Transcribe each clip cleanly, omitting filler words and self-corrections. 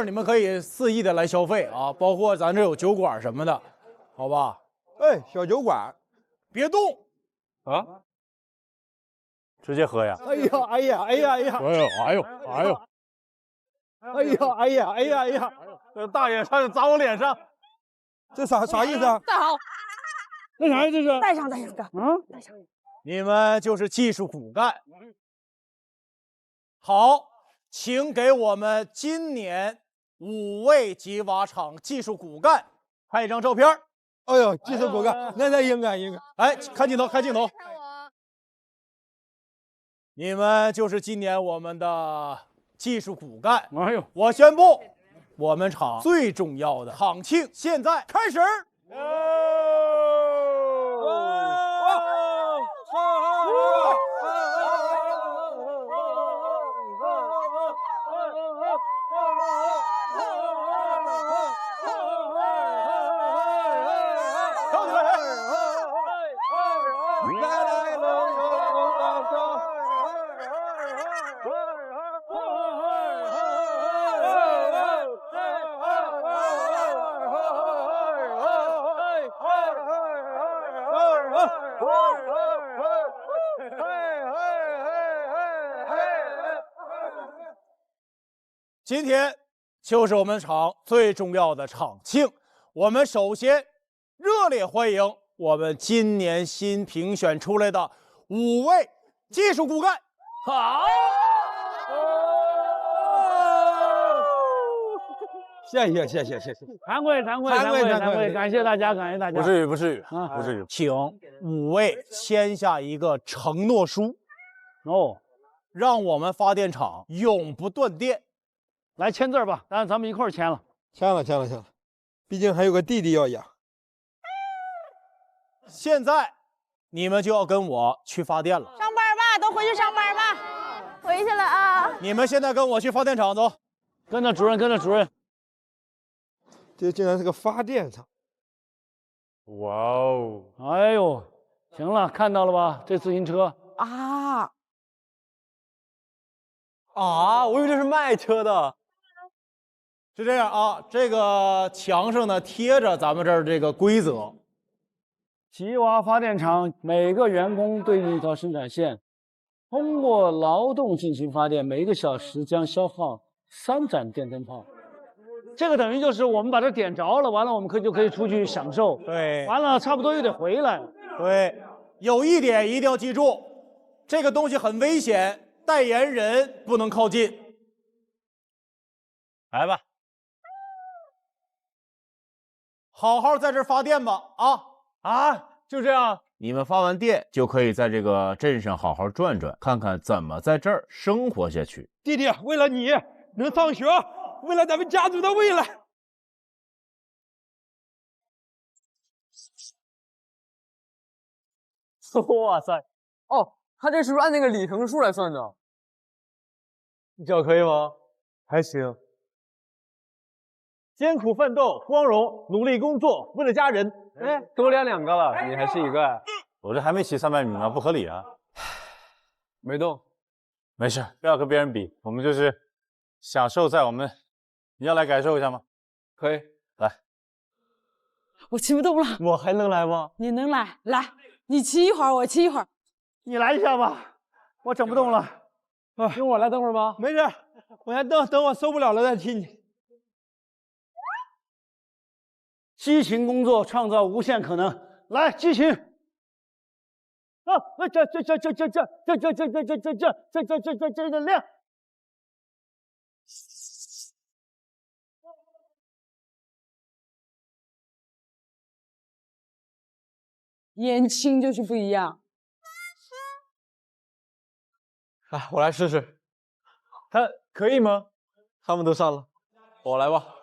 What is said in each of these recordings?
你们可以肆意的来消费啊，包括咱这有酒馆什么的，好吧？哎，小酒馆，别动啊！直接喝呀！哎呀，哎呀，哎呀，哎呀，哎呦，哎呦，哎呦，哎呀，哎呀，哎呀，哎呀，这大爷差点砸我脸上，这啥意思啊？戴好，那啥呀？这是？戴上，戴上，戴嗯，戴上。你们就是技术骨干。好，请给我们今年5位吉瓦厂技术骨干拍一张照片。哎呦，技术骨干，那应该。哎，看镜头，看镜头。你们就是今年我们的技术骨干。哎呦，我宣布，我们厂最重要的厂庆现在开始。今天就是我们厂最重要的厂庆，我们首先热烈欢迎我们今年新评选出来的5位技术骨干。好，谢谢，惭愧，感谢大家，感谢大家。不至于，不至于啊，不至于。请5位签下一个承诺书，哦，让我们发电厂永不断电。来签字吧，咱们一块儿签了。签了，毕竟还有个弟弟要养。现在你们就要跟我去发电了。上班吧，都回去上班吧。回去了啊。你们现在跟我去发电厂走。跟着主任，跟着主任。这竟然是个发电厂。哇哦！哎呦，行了，看到了吧？这自行车啊，我以为这是卖车的。是这样啊，这个墙上呢贴着咱们这儿这个规则。吉娃发电厂每个员工对应一条生产线，通过劳动进行发电，每1个小时将消耗3盏电灯泡。这个等于就是我们把这点着了，完了我们就可以出去享受。对，完了差不多又得回来。对，有一点一定要记住，这个东西很危险，代言人不能靠近。来吧，好好在这儿发电吧就这样。你们发完电就可以在这个镇上好好转转，看看怎么在这儿生活下去。弟弟，为了你能上学，为了咱们家族的未来。哇塞！哦，他这是不是按那个里程数来算的？你脚可以吗？还行。艰苦奋斗，光荣，努力工作，为了家人。哎，多练2个了，你还是1个。我这还没骑300米呢，不合理啊。没动，没事，不要跟别人比，我们就是享受在我们。你要来感受一下吗？可以。来，我骑不动了。我还能来吗？你能来，来，你骑一会儿，我骑一会儿。你来一下吧，我整不动了。用我来等会儿吗？没事，我先等我受不了了再踢你。激情工作创造无限可能，来，激情！这亮！年轻就是不一样。我来试试。他可以吗？他们都上了，我来吧。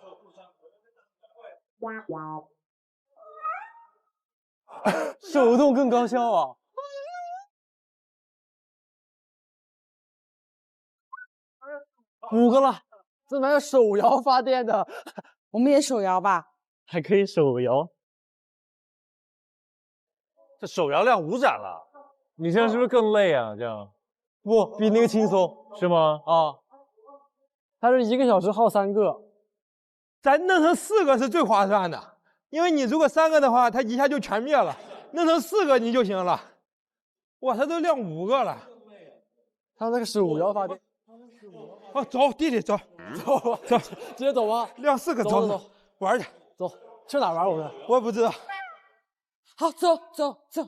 手动更高效啊！5个了，这哪有手摇发电的？我们也手摇吧。还可以手摇。这手摇亮5盏了，你这样是不是更累啊？这样不比那个轻松是吗？啊，它是1个小时耗3个，咱弄成4个是最划算的，因为你如果3个的话，它一下就全灭了。弄成4个你就行了。哇，它都亮5个了。他那个是5幺发电。哦，走，弟弟走，走走，直接走吧。亮4个，走玩去。走，去哪玩？我们我也不知道。好，走走走。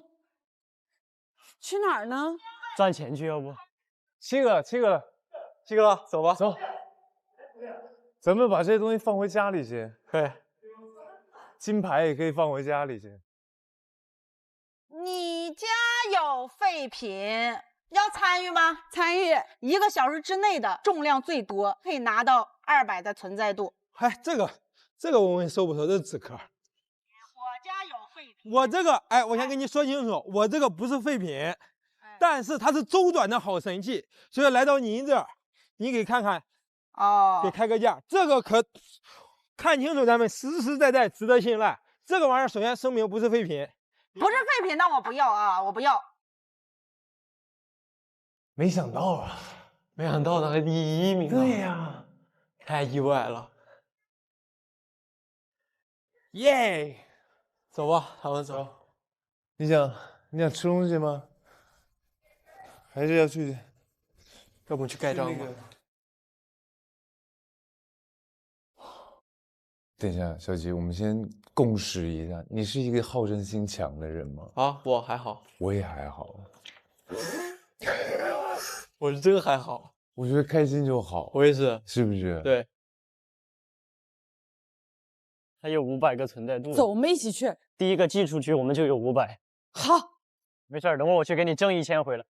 去哪儿呢？赚钱去，要不？7个了，走吧。走。咱们把这些东西放回家里去。对。金牌也可以放回家里去。你家有废品，要参与吗？参与。1个小时之内的重量最多可以拿到200的存在度。哎，这个我问收不收？这是纸壳。我家有废品。我这个，哎，我先跟你说清楚，我这个不是废品，但是它是周转的好神器，所以来到您这儿，你给看看，哦，给开个价，这个可看清楚，咱们实实在在，值得信赖。这个玩意儿首先声明不是废品，不是废品，那我不要啊，我不要。没想到啊，没想到他还第1名啊！对呀，太意外了。耶！走吧，他们走。你想吃东西吗？还是要去？要不去盖章吧？等一下，小吉，我们先共识一下，你是一个好胜心强的人吗？啊，我还好，我也还好，我是真还好。我觉得开心就好。我也是，是不是？对。还有500个存在度。走，我们一起去。第1个寄出去，我们就有500。好，没事儿，等会儿我去给你挣1000回来。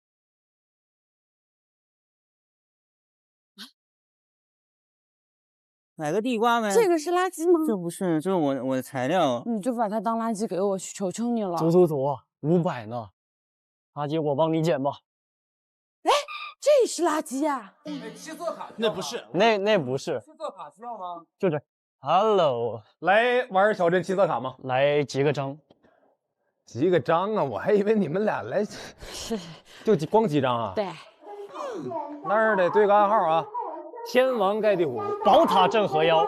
买个地瓜呗。这个是垃圾吗？这不是，这是我的材料。你就把它当垃圾给我，求求你了。走，500呢，垃圾我帮你捡吧。哎，这也是垃圾呀！七色卡那不是，那不是。七色卡需要吗？就这。Hello， 来玩小镇七色卡吗？来集个章。集个章啊！我还以为你们俩来就光集章啊？对。那儿得对个暗号啊！天王盖地虎，宝塔镇河妖。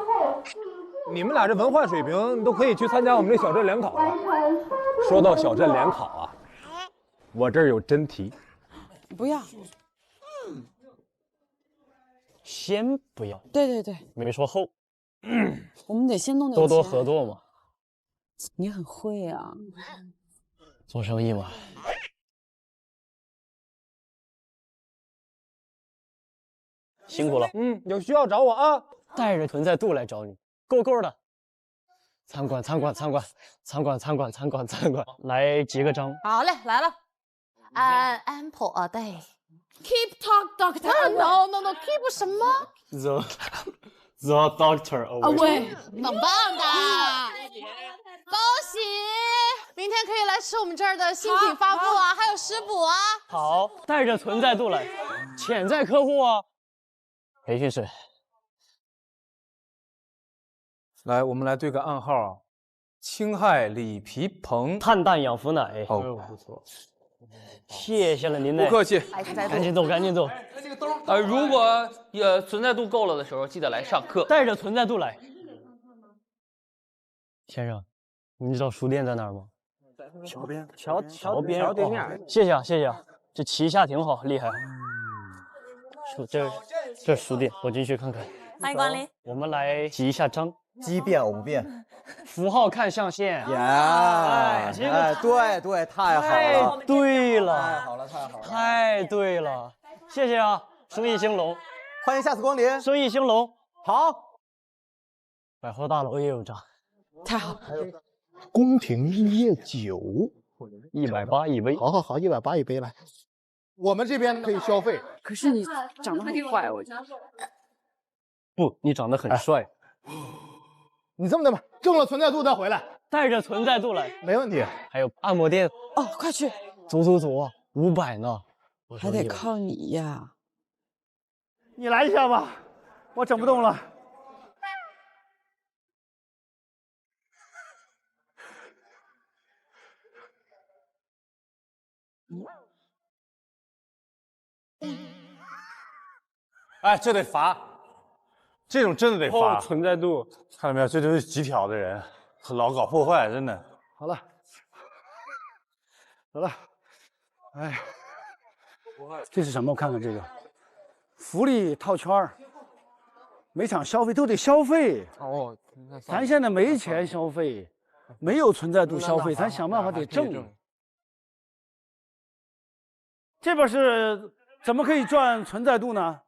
你们俩这文化水平都可以去参加我们这小镇联考了。说到小镇联考啊，我这儿有真题。不要。先不要。对，没说后。我们得先弄点钱。多合作嘛。你很会啊。做生意嘛。辛苦了。有需要找我啊。带着存在度来找你，够的。参观，来集个章。好嘞，来了。An apple a day. Keep talk, doctor. No, keep 什么 The doctor away. 很棒的，恭喜！明天可以来吃我们这儿的新品发布啊，还有食补啊。好，带着存在度来，潜在客户啊。培训室。来，我们来对个暗号啊。青海里皮棚碳氮养肤奶。哦，不错。谢谢了您嘞，不客气。赶紧走。如果存在度够了的时候，记得来上课。带着存在度来。先生，您知道书店在哪儿吗？桥边。桥边面。谢谢啊，这旗下挺好，厉害。这书店，我进去看看。欢迎光临。我们来集一下章。奇变5变。符号看象限。对，太好了。太对了。太好了。太对了，谢谢啊，生意兴隆。欢迎下次光临。生意兴隆。好。百货大楼也有章。太好了。宫廷日夜酒，180一杯。好，180一杯来。我们这边可以消费。可是你长得很坏，我觉得。不，你长得很帅。你这么的吧，挣了存在度再回来。带着存在度来，没问题。还有按摩店。哦，快去。走，500呢。还得靠你呀。你来一下吧，我整不动了。哎，这得罚这种真的得罚。存在度，看到没有？这都是极挑的人，老搞破坏，真的。好了，走了。哎呀，这是什么？我看看这个，福利套圈儿，每场消费都得消费。哦，咱现在没钱消费，没有存在度消费，咱想办法得挣。这边是怎么可以赚存在度呢？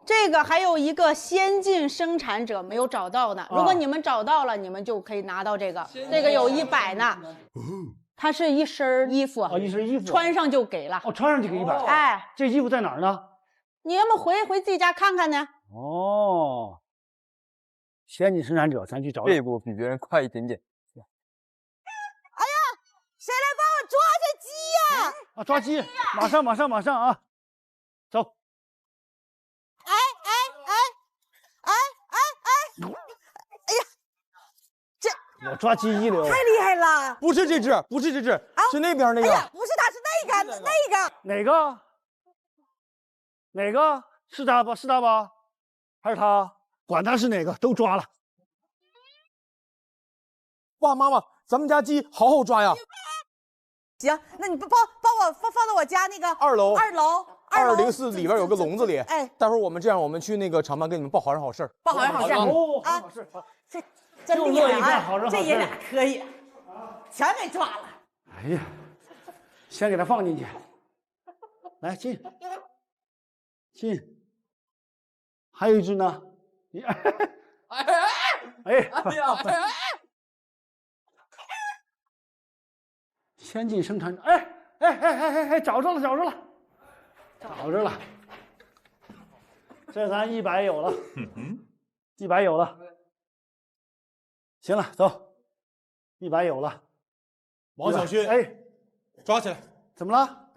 这个还有一个先进生产者没有找到呢，如果你们找到了，你们就可以拿到这个，这个有100呢。它是一身衣服，一身衣服穿上就给了。哦，穿上就给100。哎，这衣服在哪儿呢？你要么回自己家看看呢。哦，先进生产者，咱去找。这一步比别人快一点点。哎呀，谁来帮我抓这鸡呀？啊，抓鸡！马上啊！走。哎呀，我抓鸡一流，太厉害了！不是这只，不是这只，是那边那个。哎呀，不是它，是那个，那个。哪个？哪个？是他吧？是他吧？还是他？管他是哪个，都抓了。哇，妈妈，咱们家鸡好好抓呀！行，那你帮我放到我家那个2楼。 204里边有个笼子里。哎，待会儿我们这样，我们去那个厂办给你们报好人好事。报好人好事哦，啊！好事。这真厉害啊！这爷俩可以，全给抓了。哎呀，先给他放进去，来进。还有一只呢，你哎呀！先进生产者，哎，找着了，这咱100有了，100有了，行了，走，100有了。王小勋，哎，抓起来！怎么了？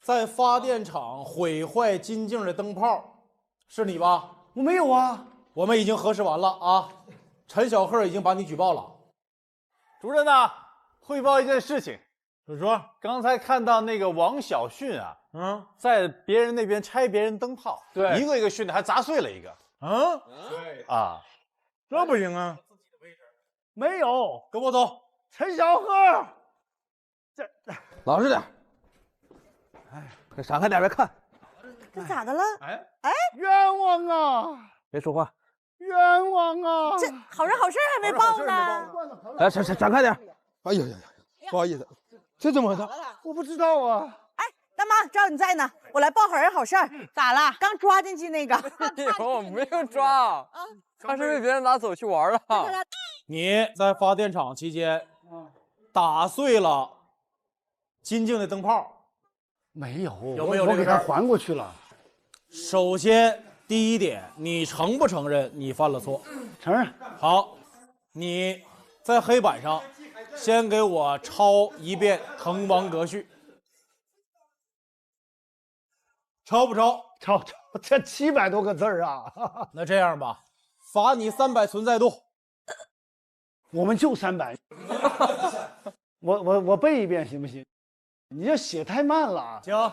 在发电厂毁坏金镜的灯泡，是你吧？我没有啊，我们已经核实完了啊。陈小贺已经把你举报了。主任呐，汇报一件事情。你说，刚才看到那个王小训啊，在别人那边拆别人灯泡，对，一个一个训的，还砸碎了一个。对啊，这不行啊！没有，跟我走。陈小贺，老实点。哎，闪开点，别看。这咋的了？哎，冤枉啊！别说话。冤枉啊！这好人好事还没报呢。来，闪开点。哎呀，不好意思，这怎么的？我不知道啊。哎，大妈，知道你在呢，我来报好人好事。咋了？刚抓进去那个。我没有抓，他是被别人拿走去玩了。你在发电厂期间打碎了金镜的灯泡。没有，有没有我给他还过去了。首先，第一点，你承不承认你犯了错？承认。好，你在黑板上先给我抄一遍滕王阁序，抄不抄？抄，这700多个字儿啊！那这样吧，罚你300存在度。我们就300。我背一遍行不行？你这写太慢了。行。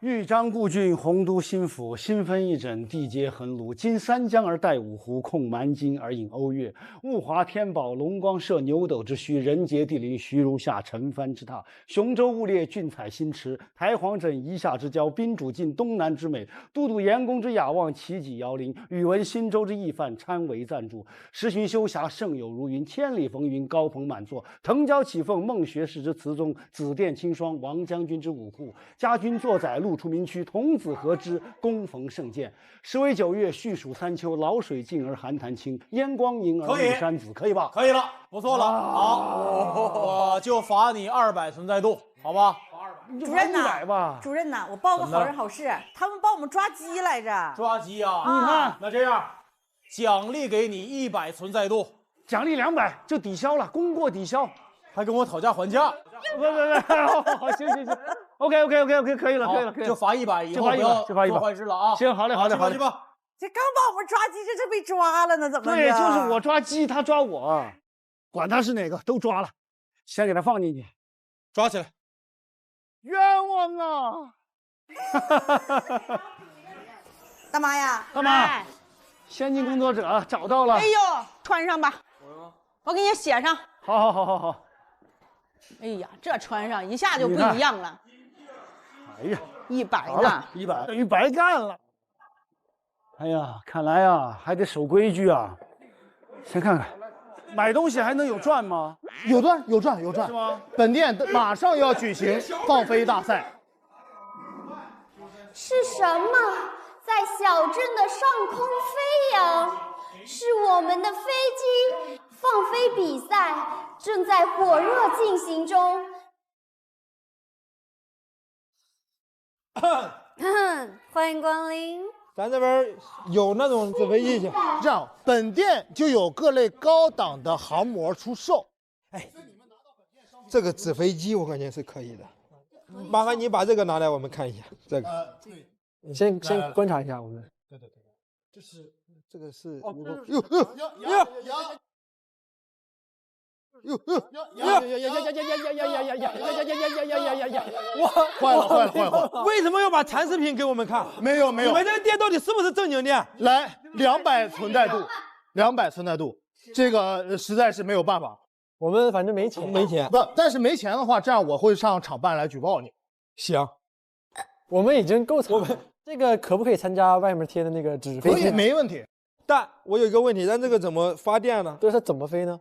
豫章故郡，洪都新府，新分一枕，地接横庐。襟三江而带五湖，控蛮荆而引瓯越。物华天宝，龙光射牛斗之墟，人杰地灵，徐如下，陈蕃之榻。雄州雾列，俊采新池，台隍枕夷夏之交，宾主尽东南之美。都督阎公之雅望，齐己遥陵。宇文新州之义范，参为赞助。时巡修侠，胜友如云，千里逢云，高朋满座。腾蛟起凤，孟学士之词宗，紫殿清霜，王将军之武库。家军作宰，路出名区，童子何之，恭逢圣鉴。时为9月，序属3秋，老水尽而寒潭清，烟光盈而绿山紫，可以吧？可以了，不错了。好，我就罚你200存在度，好吧？主任100吧。主任呐，我报个好人好事，他们帮我们抓鸡来着。抓鸡啊！你看，那这样，奖励给你100存在度，奖励200就抵消了，功过抵消，还跟我讨价还价。不，好，行。OK，可以了，就罚100，以后不要做坏事了啊！行，好嘞。去吧。这刚把我们抓鸡，这是被抓了呢？怎么的？对，就是我抓鸡，他抓我，管他是哪个，都抓了，先给他放进去，抓起来。冤枉啊！大妈呀，大妈，先进工作者找到了。哎呦，穿上吧，我给你写上。好。哎呀，这穿上一下就不一样了。哎呀，100呢，100等于白干了。哎呀，看来啊还得守规矩啊。先看看，买东西还能有赚吗？有赚，是吗？本店马上要举行放飞大赛。是什么在小镇的上空飞扬？是我们的飞机放飞比赛正在火热进行中。欢迎光临。咱这边有那种纸飞机去。这样，本店就有各类高档的航模出售。哎，这个纸飞机我感觉是可以的。麻烦你把这个拿来，我们看一下。这个，你先观察一下我们。对，就是这个是。坏了！为什么要把残视频给我们看？没有，你们这个店到底是不是正经店？来，200存在度，这个实在是没有办法。我们反正没钱，不，但是没钱的话，这样我会上厂办来举报你。行，我们已经够惨了。这个可不可以参加外面贴的那个纸飞机？可以，没问题。但我有一个问题，咱这个怎么发电呢？对，它怎么飞呢？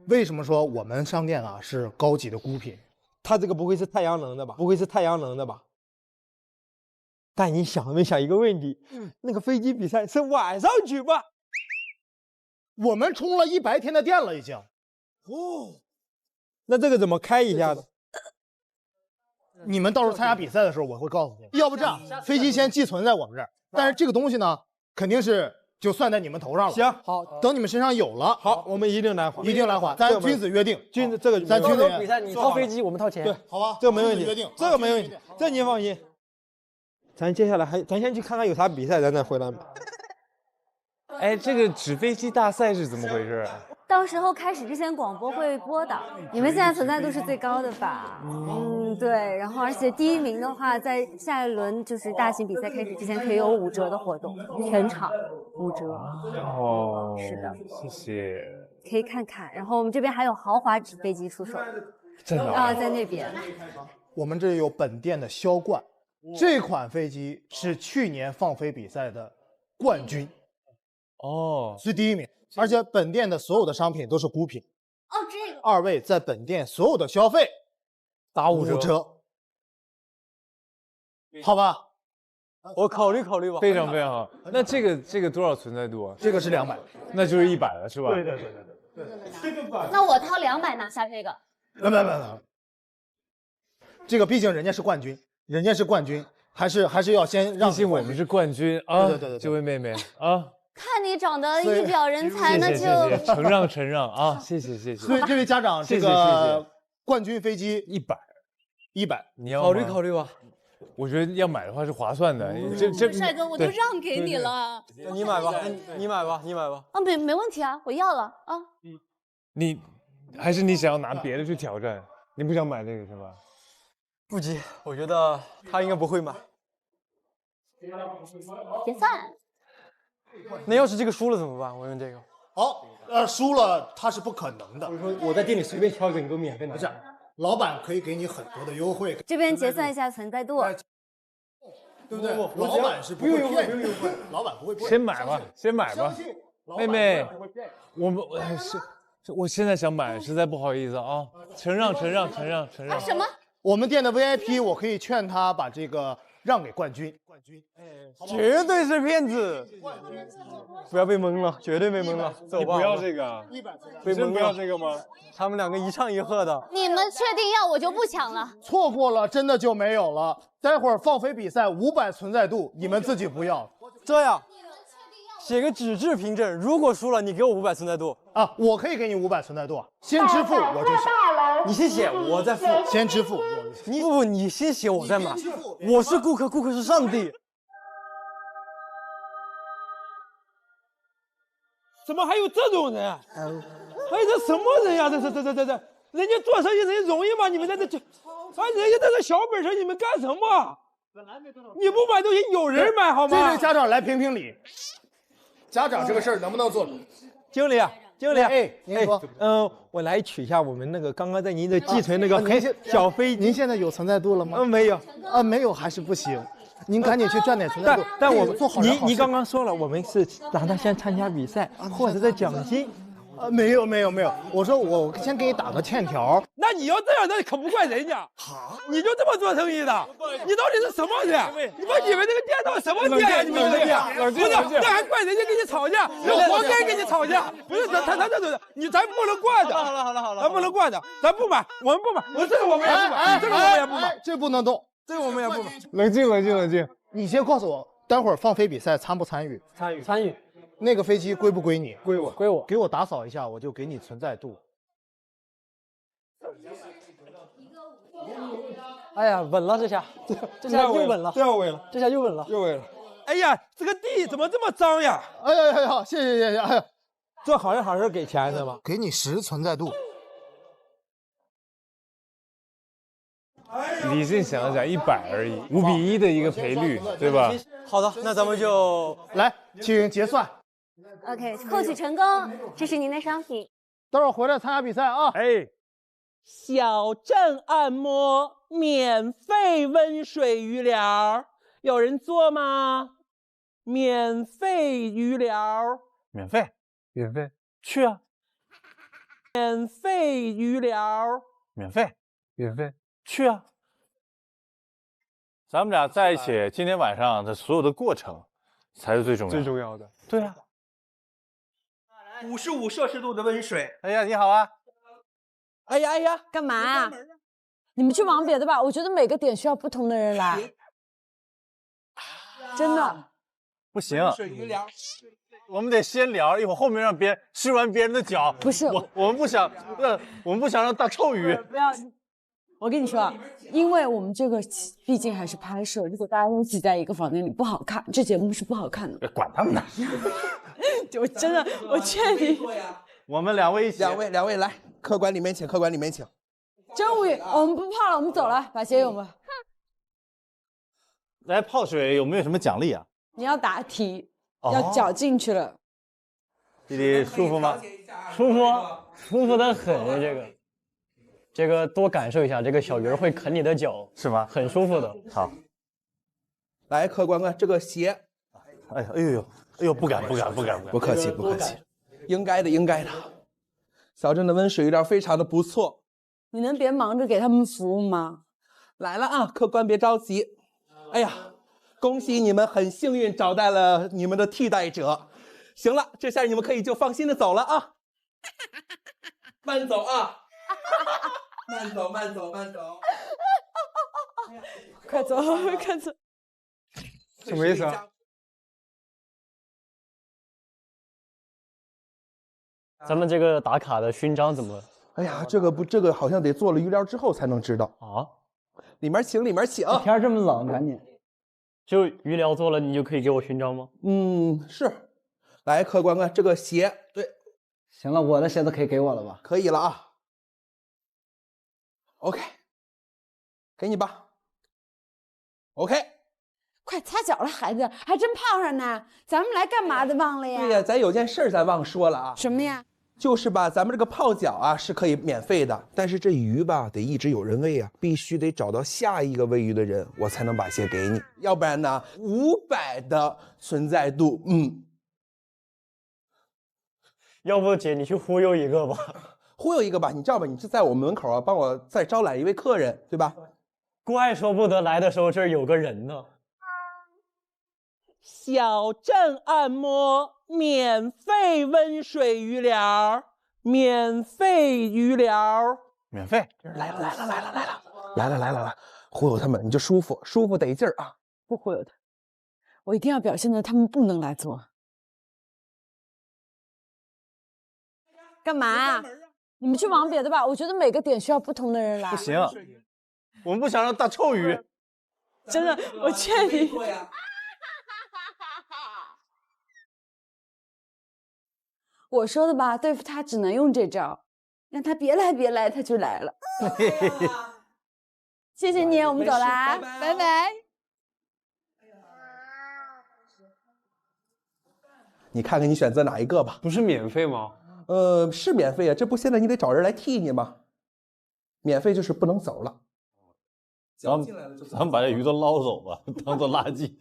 为什么说我们商店啊是高级的孤品？它这个不会是太阳能的吧？但你想没想一个问题？那个飞机比赛是晚上举办，我们充了100天的电了已经。那这个怎么开一下呢？你们到时候参加比赛的时候，我会告诉你。要不这样，飞机先寄存在我们这儿，但是这个东西呢，肯定是就算在你们头上了。行，好，等你们身上有了，好，我们一定来还，咱君子约定，咱君子比赛你掏飞机，我们掏钱。对，好吧，这个没问题，约定，这个没问题，这您放心。咱接下来咱先去看看有啥比赛，咱再回来吧。哎，这个纸飞机大赛是怎么回事啊？到时候开始之前广播会播的。你们现在存在度是最高的吧？对。然后而且第1名的话，在下一轮就是大型比赛开始之前可以有5折的活动，全场5折。哦，是的，谢谢。可以看看。然后我们这边还有豪华纸飞机出售。在哪？在那边。我们这里有本店的销冠，这款飞机是去年放飞比赛的冠军。哦，是第1名，而且本店的所有的商品都是孤品。这个2位在本店所有的消费打5折，好吧？我考虑吧。非常好。那这个多少存在度啊？这个是200，那就是100了，是吧？对。那我掏200拿下这个。没，这个毕竟人家是冠军，还是要先让。毕竟我们是冠军啊！对，这位妹妹啊。看你长得一表人才，那就承让啊！谢谢。所以这位家长，这个冠军飞机100，你要考虑吧。我觉得要买的话是划算的。帅哥，我都让给你了。你买吧。啊，没问题啊，我要了啊。你还是你想要拿别的去挑战？你不想买这个是吧？不急，我觉得他应该不会买。别散。那要是这个输了怎么办？我用这个。好，输了他是不可能的。说我在店里随便挑一个，你都免费拿。这样，老板可以给你很多的优惠。这边结算一下存在度，对不对？老板是不会骗你，老板不会骗。先买吧，妹妹，我现在想买，实在不好意思啊，承让。什么？我们店的 VIP， 我可以劝他把这个让给冠军。绝对是骗子！不要被蒙了，绝对被蒙了。走吧。你不要这个，真不要这个吗？他们2个一唱一和的。你们确定要我就不抢了。错过了，真的就没有了。待会儿放飞比赛500存在度，你们自己不要。这样，写个纸质凭证，如果输了，你给我500存在度啊，我可以给你500存在度，先支付我就行。你先写，我再付。先支付。你先写，我再买。我是顾客，顾客是上帝。怎么还有这种人？哎，这什么人呀？这，人家做生意人容易吗？你们在这就，人家在这小本生，你们干什么？你不买东西有人买好吗？这位家长来评评理，家长这个事儿能不能做？经理，哎，您说，我来取一下我们那个刚刚在您的寄存那个小飞机。您现在有存在度了吗？没有。没有还是不行，您赶紧去赚点存在度。但我们做好人好事。你刚刚说了，我们是让他先参加比赛，获得的奖金。没有，我说我先给你打个欠条。那你要这样，那可不怪人家。你就这么做生意的？你到底是什么人？你们以为这个店到底什么店呀？你们这店不是，那还怪人家跟你吵架，人活该跟你吵架。不是他，你咱不能惯着。好了，咱不能惯着，咱不买，我们不买，这个我们也不买，这个我们也不买，这不能动，这个我们也不买。冷静。你先告诉我，待会儿放飞比赛参不参与？参与。那个飞机归不归你？归我。给我打扫一下，我就给你存在度。哎呀，稳了这下又稳了，这下又稳了。哎呀，这个地怎么这么脏呀？哎呀，谢谢。哎呀，做好事给钱是吧？给你10存在度。理性想一想，100而已，5比1的一个赔率，对吧？好的，那咱们就来，请结算。OK， 扣取成功，这是您的商品。待会儿回来参加比赛啊！哎，小镇按摩免费温水鱼疗，有人做吗？免费鱼疗，免费，去啊！免费鱼疗，免费，去啊！咱们俩在一起，今天晚上的所有的过程才是最重要的。对啊。55摄氏度的温水。哎呀，你好啊！哎呀，干嘛啊？你们去忙别的吧，我觉得每个点需要不同的人来。真的。不行，我们得先聊，一会儿后面让别人吃完别人的脚。不是，我们不想让大臭鱼。不要。我跟你说，因为我们这个毕竟还是拍摄，如果大家都挤在一个房间里不好看，这节目是不好看的。管他们呢！我真的，我劝你，我们2位一起。两位来，客官里面请。真无语，我们不泡了，我们走了，把鞋用吧。来泡水有没有什么奖励啊？你要答题，要搅进去了。弟弟舒服吗？舒服的很，这个多感受一下，这个小鱼会啃你的脚，是吗？很舒服的。好，来，客官这个鞋。哎呦，不敢，不客气，应该的。小镇的温水鱼疗非常的不错。你能别忙着给他们服务吗？来了啊，客官别着急。哎呀，恭喜你们很幸运找到了你们的替代者。行了，这下你们可以就放心的走了啊。慢走啊。慢走。快走。什么意思啊？咱们这个打卡的勋章怎么？哎呀，这个好像得做了鱼疗之后才能知道啊。里面请。天这么冷，赶紧。就鱼疗做了，你就可以给我勋章吗？是。来，客官这个鞋，对。行了，我的鞋子可以给我了吧？可以了啊。OK， 给你吧。OK， 快擦脚了，孩子，还真泡上呢。咱们来干嘛的？忘了呀？对呀，咱有件事咱忘说了啊。什么呀？就是吧，咱们这个泡脚啊是可以免费的，但是这鱼吧得一直有人喂啊，必须得找到下一个喂鱼的人，我才能把鞋给你，要不然呢500的存在度，要不姐你去忽悠一个吧。忽悠一个吧，你这样吧，你就在我门口啊，帮我再招揽一位客人，对吧？怪说不得来的时候这儿有个人呢。小镇按摩免费温水鱼疗，免费。来了，忽悠他们你就舒服得劲儿啊！不忽悠他，我一定要表现的他们不能来做。干嘛啊？你们去忙别的吧，我觉得每个点需要不同的人来。不行，我们不想让大臭鱼。真的，我劝你。我说的吧，对付他只能用这招，让他别来，他就来了。谢谢你，我们走啦，拜拜。你看看你选择哪一个吧。不是免费吗？是免费啊，这不现在你得找人来替你吗？免费就是不能走了。咱们把这鱼都捞走吧，当做垃圾。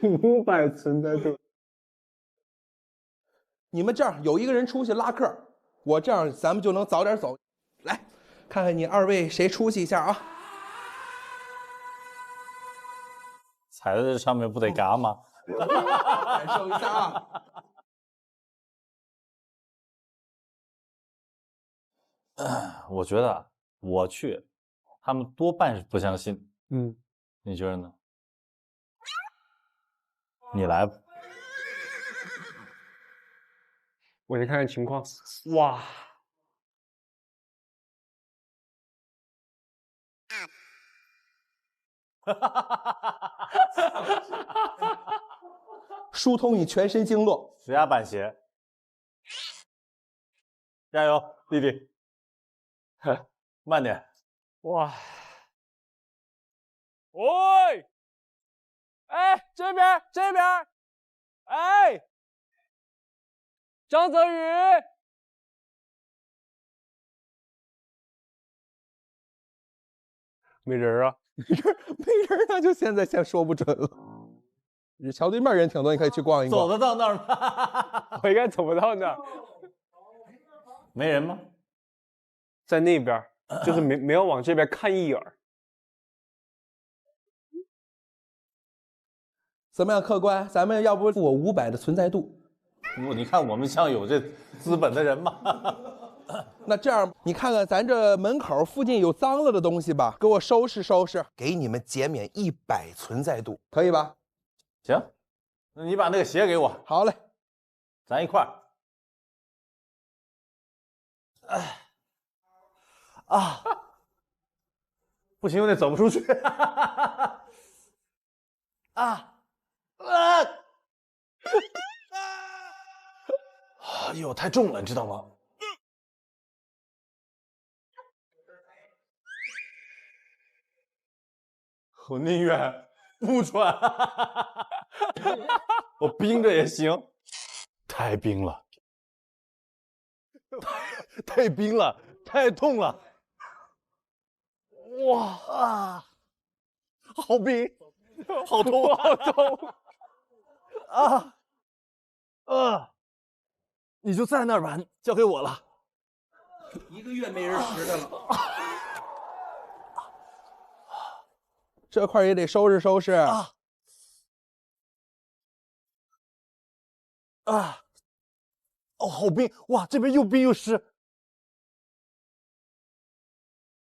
500存在度。你们这样有一个人出去拉客，我这样咱们就能早点走。来，看看你二位谁出去一下啊？踩在这上面不得嘎吗？感受一下啊。我觉得我去，他们多半是不相信。你觉得呢？你来吧。我先看看情况。哇！疏通你全身经络，指压板鞋，加油，弟弟！慢点。哇！喂！哎，这边，哎，张泽宇，没人啊？没人，那就现在先说不准了。你桥对面人挺多，你可以去逛一逛。走得到那儿吗？我应该走不到那儿。没人吗？在那边，就是没有往这边看一眼儿。怎么样，客官？咱们要不付我500的存在度？你看我们像有这资本的人吗？那这样，你看看咱这门口附近有脏了的东西吧，给我收拾收拾，给你们减免100存在度，可以吧？行，那你把那个鞋给我。好嘞，咱一块儿。不行，我得走不出去。哎呦，太重了，你知道吗？我宁愿不穿，我冰着也行。太冰了，太冰了，太痛了。哇好冰，好痛，好痛。你就在那儿吧，交给我了。1个月没人拾的了。这块也得收拾收拾。好冰！哇，这边又冰又湿。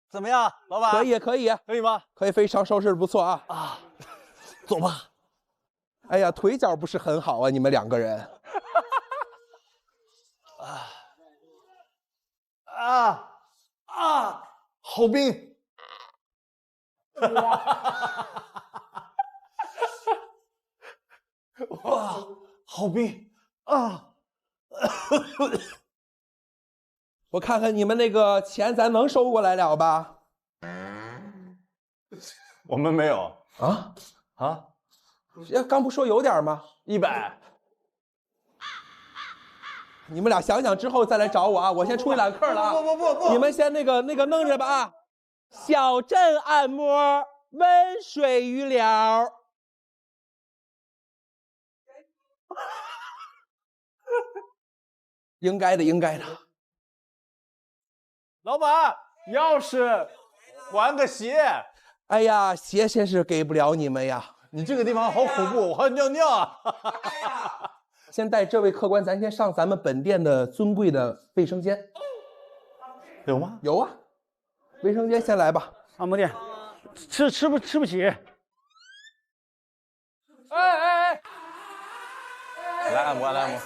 怎么样，老板？可以，可以吗？可以，非常收拾的不错啊。走吧。哎呀，腿脚不是很好啊，你们2个人。好冰！哇，好冰啊！我看看你们那个钱，咱能收过来了吧？我们没有刚不说有点吗？100。你们俩想想之后再来找我啊！我先出去揽客了啊！不，你们先那个弄着吧啊！小镇按摩，温水鱼疗。应该的。老板，钥匙，还个鞋。哎呀，鞋先是给不了你们呀！你这个地方好恐怖，我还尿尿啊！先带这位客官，咱先上咱们本店的尊贵的卫生间。有吗？有啊，卫生间先来吧。按摩店，吃不起？哎！来按摩，来按摩。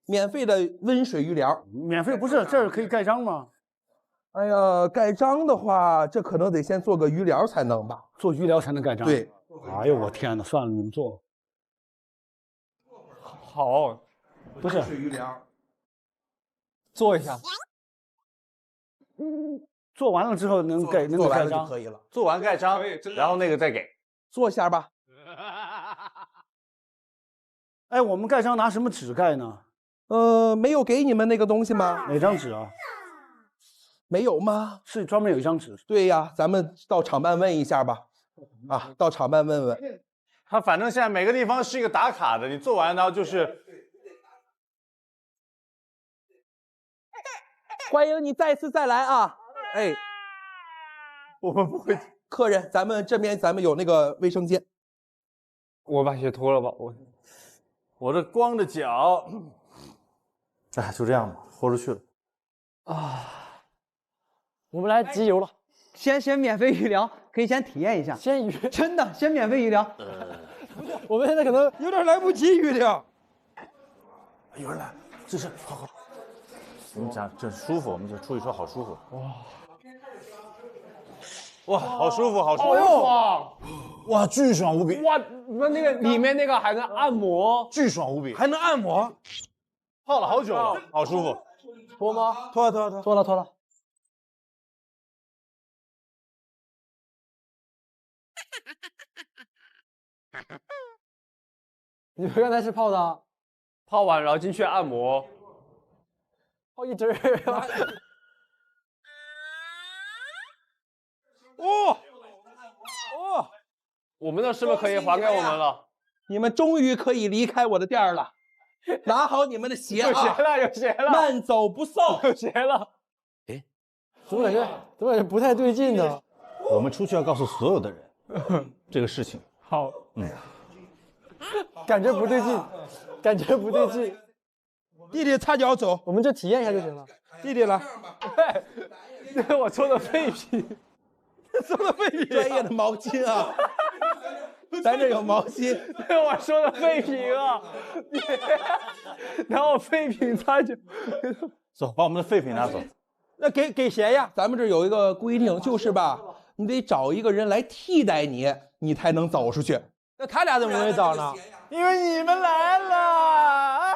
免费的温水鱼疗。免费不是，这儿可以盖章吗？哎呀，盖章的话，这可能得先做个鱼疗才能吧？做鱼疗才能盖章？对。哎呦，我天哪！算了，你们做。好，不是水鱼疗。做一下。做完了之后能盖章可以了。做完盖章，然后那个再给。做一下吧。哎，我们盖章拿什么纸盖呢？没有给你们那个东西吗？哪张纸啊？没有吗？是专门有一张纸。对呀，咱们到厂办问一下吧。啊，到厂办问问。他反正现在每个地方是一个打卡的，你做完然后就是。欢迎你再次再来啊！哎，我们不会。客人，咱们这边有那个卫生间。我把鞋脱了吧，我这光着脚。哎，就这样吧，豁出去了。啊，我们来集邮了，先免费预聊，可以先体验一下。先真的先免费预聊。我们现在可能有点来不及预聊。有人来，这是好。我们讲这舒服，我们就出去说好舒服。哇，好舒服，好舒服！哇，巨爽无比！哇，那个里面那个还能按摩，巨爽无比，还能按摩。泡了好久了，好舒服。脱吗？脱了。你们刚才是泡的？泡完然后进去按摩。泡一针。我们的是不是可以还给我们了？你们终于可以离开我的店了。拿好你们的鞋啊！有鞋了，慢走不送。有鞋了。哎，怎么感觉不太对劲呢？我们出去要告诉所有的人这个事情。好，感觉不对劲。弟弟擦脚走，我们就体验一下就行了。弟弟来，这是我说的废品，专业的毛巾啊，咱这有毛巾，这是我说的废品啊，拿我废品擦脚，走，把我们的废品拿走。那给谁呀？咱们这有一个规定，就是吧，你得找一个人来替代你，你才能走出去。那他俩怎么没找呢？因为你们来了。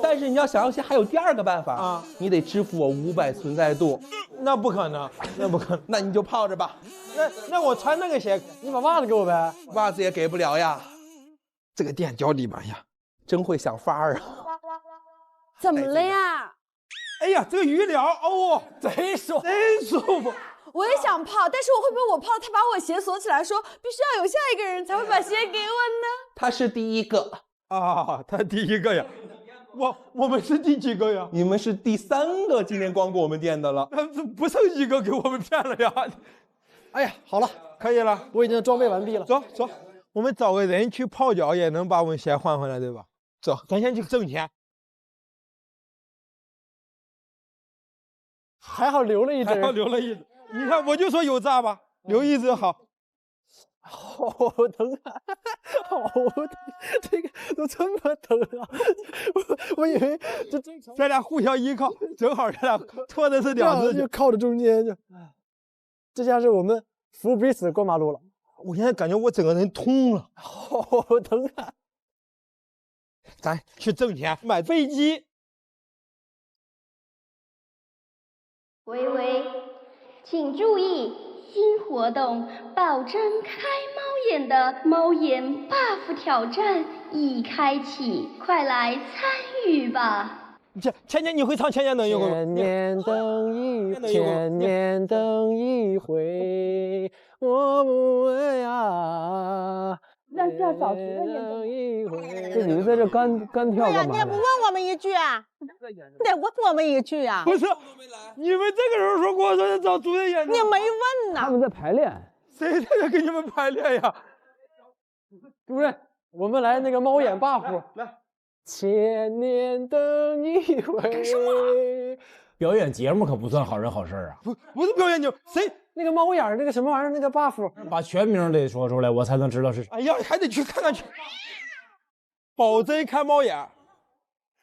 但是你要想还有第二个办法啊，你得支付我500存在度。那不可能，那你就泡着吧。那我穿那个鞋，你把袜子给我呗。袜子也给不了呀。这个店脚底板呀，真会想法啊。怎么了呀？哎呀，这个鱼疗贼舒服。我也想泡，但是我会不会我泡他把我鞋锁起来，说必须要有下一个人才会把鞋给我呢？他是第一个啊，他第一个呀。我们是第几个呀？你们是第3个今天光顾我们店的了。不剩一个给我们骗了呀！哎呀，好了，可以了，我已经装备完毕了。走，我们找个人去泡脚也能把我们鞋换回来，对吧？走，咱先去挣钱。还好留了一只。你看，我就说有诈吧，留一只好。好疼啊！好疼，这个都这么疼啊！我以为咱俩互相依靠，正好咱俩拖的是2只，就靠着中间就。这下是我们扶彼此过马路了。我现在感觉我整个人通了，好疼啊！咱去挣钱买飞机。喂，请注意。新活动，保证开猫眼的猫眼 buff 挑战已开启，快来参与吧！千年你会唱千年等一回吗？千年等一回，我不会啊。那是要找谁的演一回？这你们在这干跳干嘛？你也不问我们一句啊？你得问我们一句啊！不是，你们这个时候说跟我说要找主任演，你没问呢。他们在排练，谁在这给你们排练呀？主任，我们来那个猫眼 buff， 来，千年等一回。表演节目可不算好人好事啊！不是表演节目，谁？那个猫眼那个什么玩意儿，那个 buff， 把全名得说出来，我才能知道是谁。哎呀，还得去看看去。保真看猫眼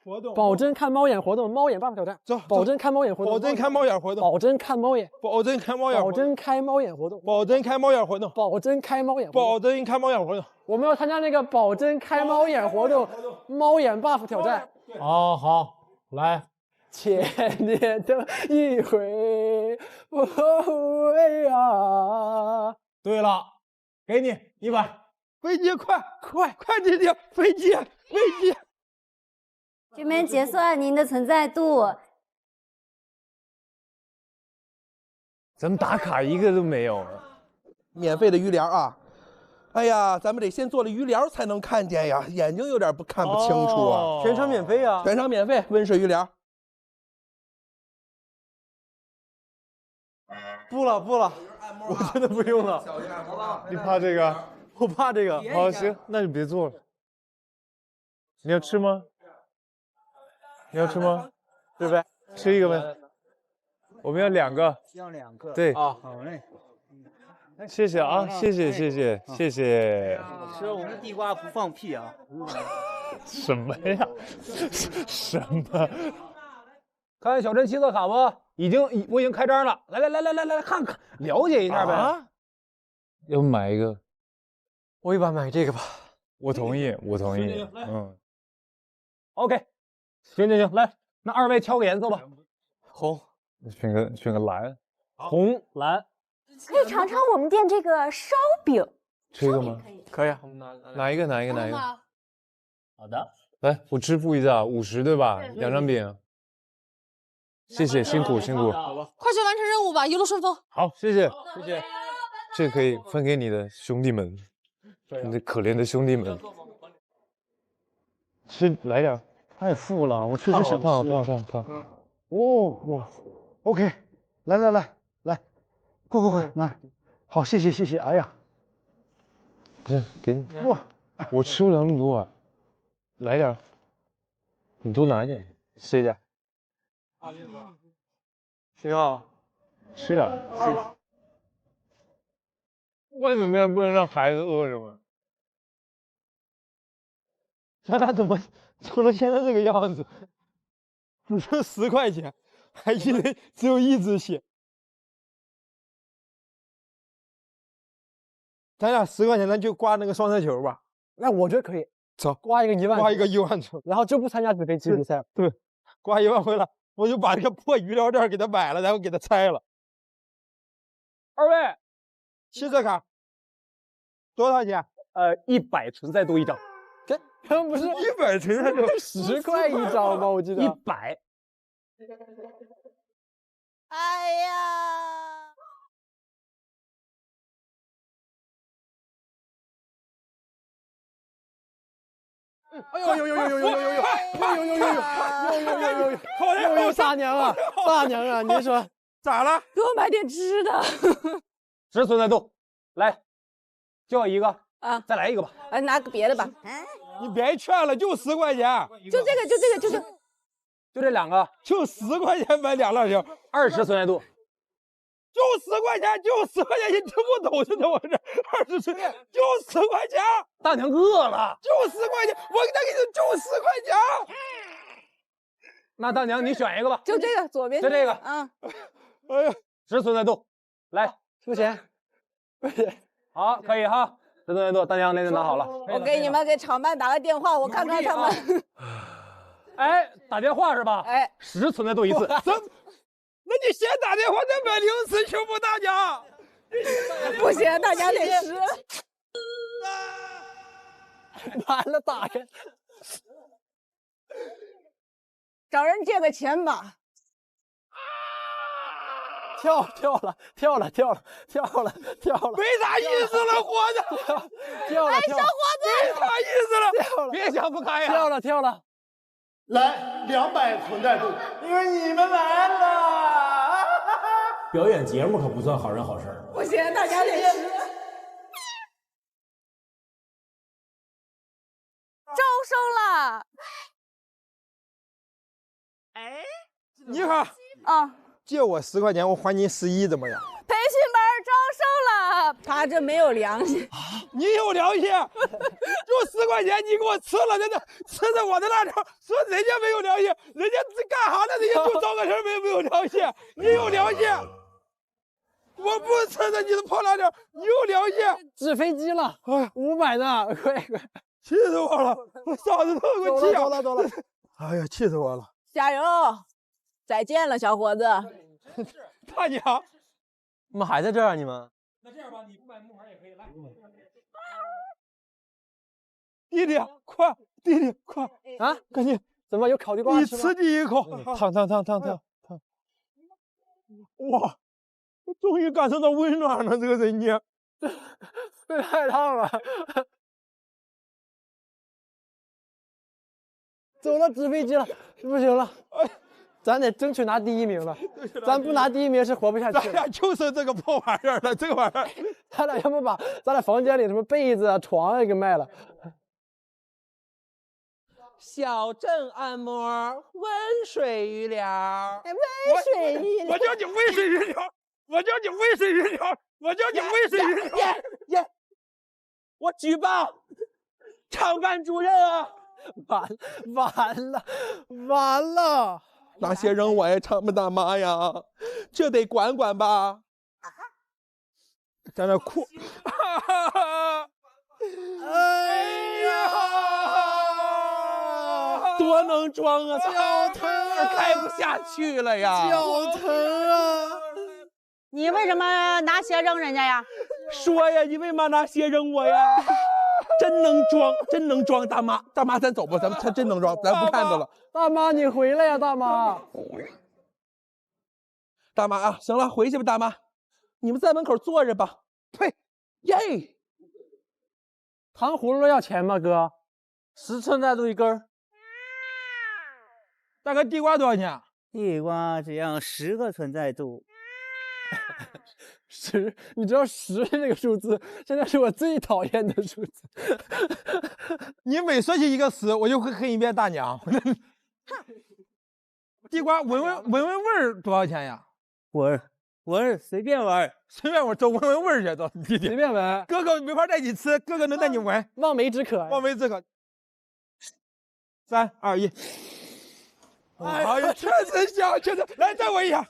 活动，保真看猫眼活动，猫眼 buff 挑战，走，保真看猫眼活动，保真看猫眼活动，保真看猫眼，保真看猫眼，保真开猫眼活动，保真开猫眼活动，保真开猫眼，保真开猫眼活动。我们要参加那个保真开猫眼活动，猫眼 buff 挑战。哦，好，来。千年等一回，不会啊！对了，给你100。飞机快点点，飞机。这边结算您的存在度。咱们打卡一个都没有啊！免费的鱼疗啊！哎呀，咱们得先做了鱼疗才能看见呀，眼睛有点看不清楚啊。全场免费啊！全场免费，温水鱼疗。不了，我真的不用了。你怕这个？我怕这个。好，行，那就别做了。你要吃吗？对不对？吃一个呗。我们要2个。要2个。对。啊，好嘞。谢谢啊，谢谢。吃我们地瓜不放屁啊！什么呀？什么？看小陈七色卡不？我已经开张了，来看看，了解一下呗。啊？要不买一个？我一般买这个吧。我同意。OK， 行，来，那2位挑个颜色吧。红。选个蓝。红蓝。可以尝尝我们店这个烧饼。吃一个吗？可以啊。哪一个？好的。来，我支付一下，50对吧？2张饼。谢谢，辛苦。快去完成任务吧，一路顺风。好，谢谢。这可以分给你的兄弟们，你的可怜的兄弟们。吃来点。太富了，我确实想吃。烫。哦，OK，来，快，来，好，谢谢，哎呀，这给你。哇，我吃不了那么多啊，来点，你多拿一点，吃一点。行啊，吃点。为什么不能让孩子饿着吗？他怎么做成现在这个样子？只剩10块钱，还以为只有1只蟹。咱俩10块钱，咱就刮那个双色球吧。那我觉得可以。走，刮一个1万，刮一个1万球，然后就不参加纸飞机比赛。对，刮1万回来，我就把这个破鱼疗店给他买了，然后给他拆了。2位，七色卡多少钱？100存在度1张。这不是100存在度10块1张吗？我记得100。哎呀！哎呦！大娘啊！您说咋了？给我买点吃的。10存在度，来，就要一个啊，再来一个吧。拿个别的吧。你别劝了，就10块钱。就这个，就这2个，就10块钱买2浪球，20存在度。就10块钱，你听不懂是怎么回事？20存，就10块钱。大娘饿了，就10块钱，我再给你就10块钱。那大娘你选一个吧，就这个左边，就这个。哎呀，10存在度，来付钱。好，可以哈，10存在度，大娘那就拿好了。我给你们给厂办打个电话，我看看他们。哎，打电话是吧？哎，10存在度1次。那你先打电话再买零食行不，大娘？不行，大娘得吃。完了，大人，找人借个钱吧。跳了，没啥意思了，活着。跳了，哎，小伙子，没啥意思了，别想不开呀。跳了。来200存在度，因为你们来了。表演节目可不算好人好事。不行，大家得吃。招生了。哎，你好啊，借我10块钱，我还你11，怎么样？培训班招生了，他这没有良心。你有良心，就10块钱，你给我吃了，真的吃的我的辣条，说人家没有良心，人家是干啥的？人家就招个生没有良心，你有良心。我不吃的你的破辣条，你有良心。纸飞机了，500呢，快！气死我了，我嗓子都给我气哑了。走了。哎呀，气死我了！加油！再见了，小伙子。大娘，你们还在这儿啊？你们？那这样吧，你不买木牌也可以来。弟弟快，弟弟快啊！赶紧，怎么有烤地瓜吃吗？你吃第一口，烫！哇，我终于感受到温暖了，这个人家，这太烫了。走了，纸飞机了，不行了，咱得争取拿第1名了。咱不拿第1名是活不下去。咱俩就剩这个破玩意儿了，这个玩意儿，咱俩要不把咱俩房间里什么被子啊、床啊给卖了。小镇按摩，温水鱼疗，温水鱼疗，我叫你温水鱼疗，我叫你温水鱼疗，我叫你温水鱼疗。耶！我举报厂办主任啊！完了！那些扔我呀，厂办大妈呀，这得管管吧？在那哭。哎呀！多能装啊！脚疼啊，开不下去了呀！脚疼啊！你为什么拿鞋扔人家呀？说呀，你为嘛拿鞋扔我呀？真能装，真能装，大妈，咱走吧，他真能装，咱不看着了。大妈，你回来呀，大妈！大妈啊，行了，回去吧，大妈，你们在门口坐着吧。呸！耶！糖葫芦要钱吗，哥？10寸带度1根。大哥，地瓜多少钱？地瓜只要10个存在度。10，你知道10这个数字，现在是我最讨厌的数字。你每说起一个10，我就会恨一遍大娘。地瓜闻闻味儿多少钱呀？闻随便闻，走闻闻味儿去，走弟弟随便闻。哥哥没法带你吃，哥哥能带你闻。望梅止渴，望梅止渴。3、2、1。哎呀，确实香，确实。来，再闻一下。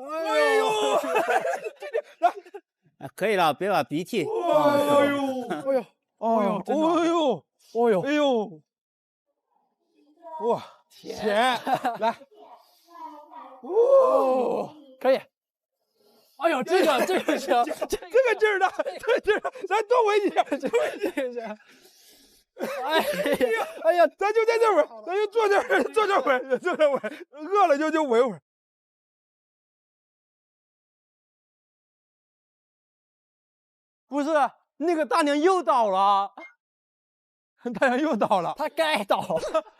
哎呦，来，可以了，别把鼻涕。哎呦，哇，甜，来，可以。哎呦，这个香，这个劲儿的，咱多闻一下，多闻一下。哎呀，咱就在这闻，咱就坐这闻，饿了就闻会儿。不是，那个大娘又倒了，大娘又倒了，她该倒，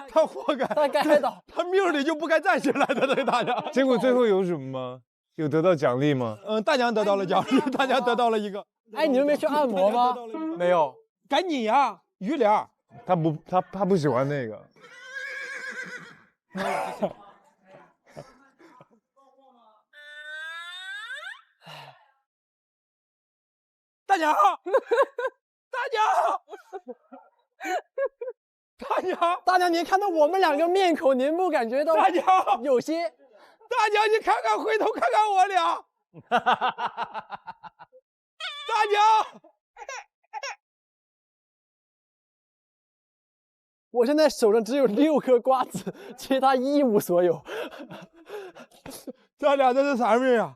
她活该，她该倒，她命里就不该站起来的那个大娘。结果最后有什么吗？有得到奖励吗？大娘得到了奖励，大娘得到了一个。哎，你们没去按摩吗？没有，赶紧呀，鱼疗。他不喜欢那个。大娘，大娘，您看到我们2个面孔，您不感觉到大娘有些？大娘，你看看，回头看看我俩。大娘，我现在手上只有6颗瓜子，其他一无所有。咱俩这是啥命啊？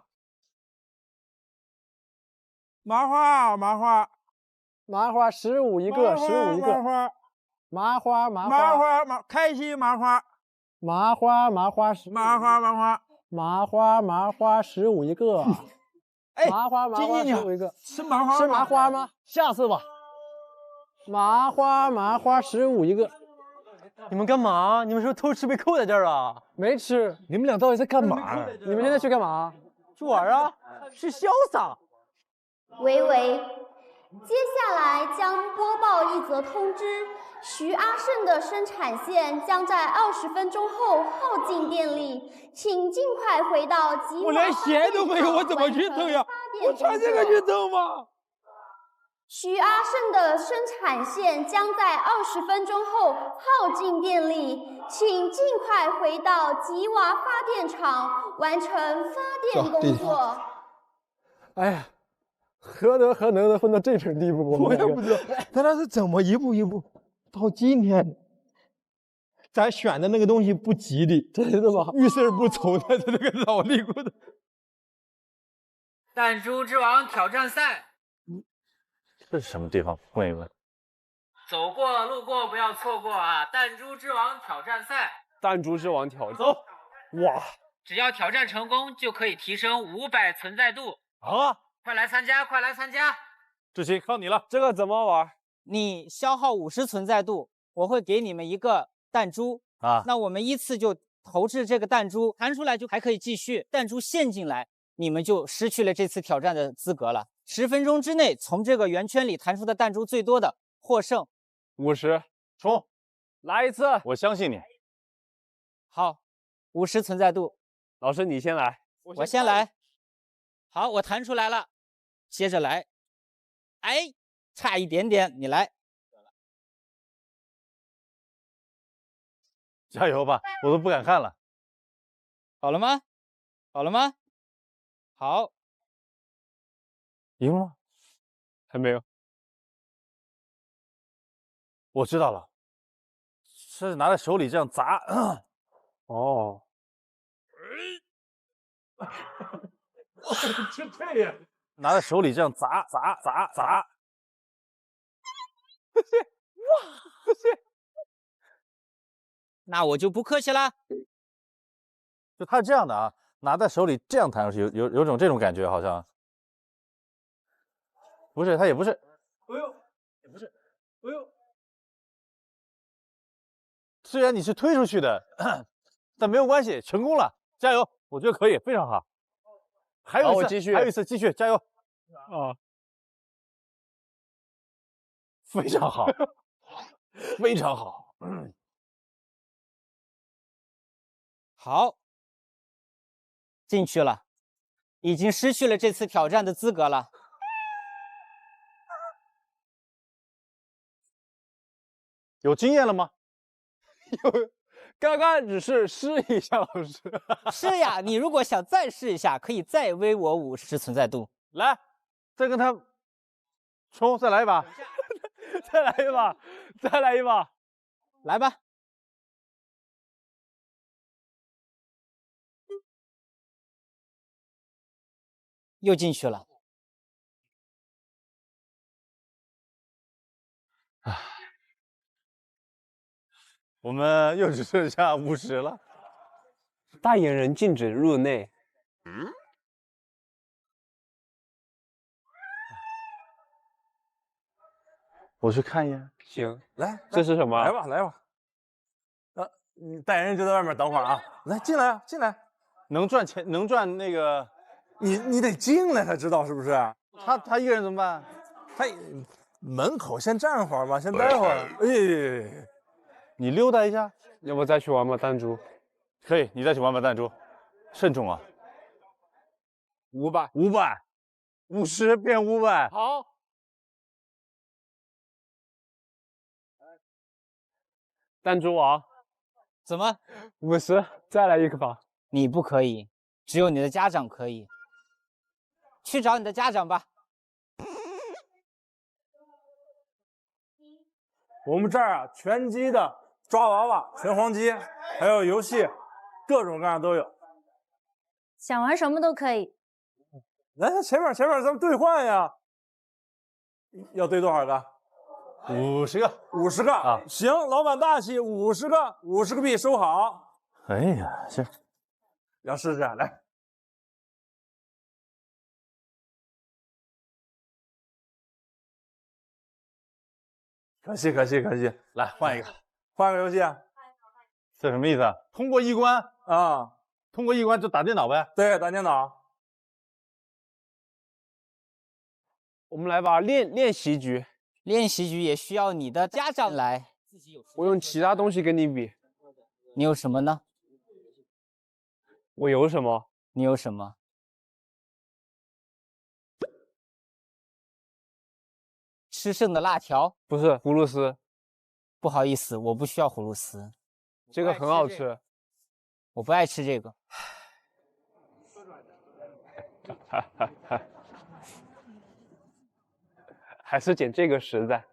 麻花15一个，15一个。麻花，开心麻花。麻花15一个。哎，麻花15一个。吃麻花吗？下次吧。麻花15一个。你们干嘛？你们是不是偷吃被扣在这儿啊？没吃。你们俩到底在干嘛？你们现在去干嘛？去玩啊？去潇洒。喂，接下来将播报一则通知：徐阿胜的生产线将在20分钟后耗尽电力，请尽快回到吉瓦。我连鞋都没有，我怎么去挣呀？我穿这个去挣吗？徐阿胜的生产线将在20分钟后耗尽电力，请尽快回到吉瓦发电厂完成发电工作。哎呀，何能混到这种地步？我也不知道，咱俩是怎么一步一步到今天？咱选的那个东西不吉利，真的吗？遇事不愁的这个老尼姑的。弹珠之王挑战赛。这是什么地方？问一问。走过路过不要错过啊！弹珠之王挑战赛，弹珠之王挑战，走！哇，只要挑战成功就可以提升500存在度。好啊，快来参加，快来参加！志奇靠你了，这个怎么玩？你消耗50存在度，我会给你们一个弹珠啊，那我们依次就投掷这个弹珠，弹出来就还可以继续，弹珠陷进来，你们就失去了这次挑战的资格了。10分钟之内，从这个圆圈里弹出的弹珠最多的获胜。50，冲，来一次，我相信你。好，50存在度。老师你先来，我先来。好，我弹出来了，接着来。哎，差一点点，你来。加油吧，我都不敢看了。好了吗？好了吗？好。赢了吗？还没有。我知道了，是拿在手里这样砸。哦。就这样，拿在手里这样砸。哇，不是。那我就不客气啦。就他这样的啊，拿在手里这样弹出去，有种这种感觉，好像。不是，他也不是。哎呦，也不是。哎呦。虽然你是推出去的，但没有关系，成功了，加油！我觉得可以，非常好。还有一次，我继续，还有一次，继续，加油！啊，非常好，非常好。好，进去了，已经失去了这次挑战的资格了。有经验了吗？有，刚刚只是试一下，老师。是呀，你如果想再试一下，可以再微我50存在度。来，再跟他冲，再来一把，再来一把，再来一把，来吧。又进去了。我们又只剩下50了。代言人禁止入内。我去看一眼。行，来，这是什么？来吧，来吧。你代言人就在外面等会儿啊。来，进来啊，进来。能赚钱，能赚那个。你得进来才知道是不是？他一个人怎么办？他门口先站会儿吧，先待会儿。哎，你溜达一下，要不再去玩把弹珠？可以，你再去玩把弹珠，慎重啊。500，50变500。好。弹珠王，怎么？50，再来一个吧。你不可以，只有你的家长可以。去找你的家长吧。我们这儿啊，拳击的、抓娃娃、拳皇机，还有游戏，各种各样都有。想玩什么都可以。来，前面，咱们兑换呀。要兑多少个？50个，50个啊！行，老板大气，50个，50个币收好。哎呀，行，要试试来。可惜，来换一个，换个游戏。这什么意思啊？通过一关啊，通过一关就打电脑呗。对，打电脑。我们来把练习局。练习局也需要你的家长来。我用其他东西跟你比。你有什么呢？我有什么？你有什么？吃剩的辣条？不是葫芦丝。不好意思，我不需要葫芦丝。这个很好吃。我不爱吃这个。还是捡这个实在。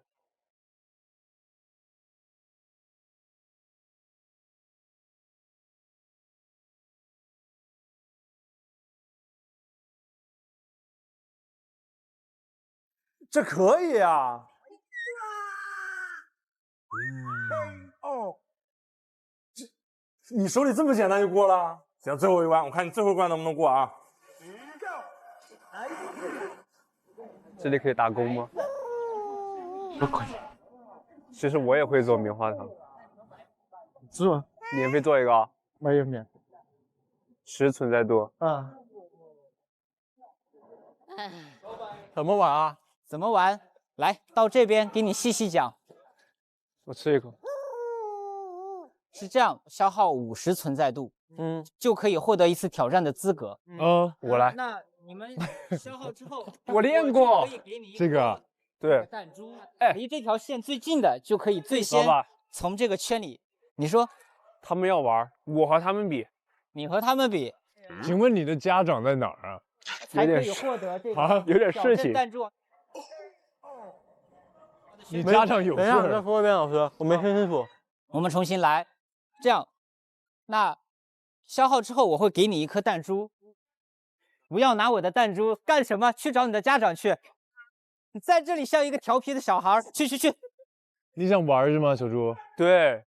这可以啊！你手里这么简单就过了？行，最后一关，我看你最后一关能不能过啊？这里可以打工吗？不可以。其实我也会做棉花糖。是吗？免费做一个啊？没有免。10存在度。啊。怎么玩啊？怎么玩？来到这边给你细细讲。我吃一口。是这样，消耗50存在度，就可以获得一次挑战的资格。我来。那你们消耗之后，我练过这个。对。弹珠，离这条线最近的就可以最先从这个圈里。你说，他们要玩，我和他们比。你和他们比。请问你的家长在哪儿啊？才可以获得这个啊，有点事情。弹珠。你家长有事？等一下，再说一遍，老师，我没听清楚。我们重新来，这样，那消耗之后我会给你一颗弹珠，不要拿我的弹珠干什么？去找你的家长去。你在这里像一个调皮的小孩，去。你想玩是吗，小猪？对。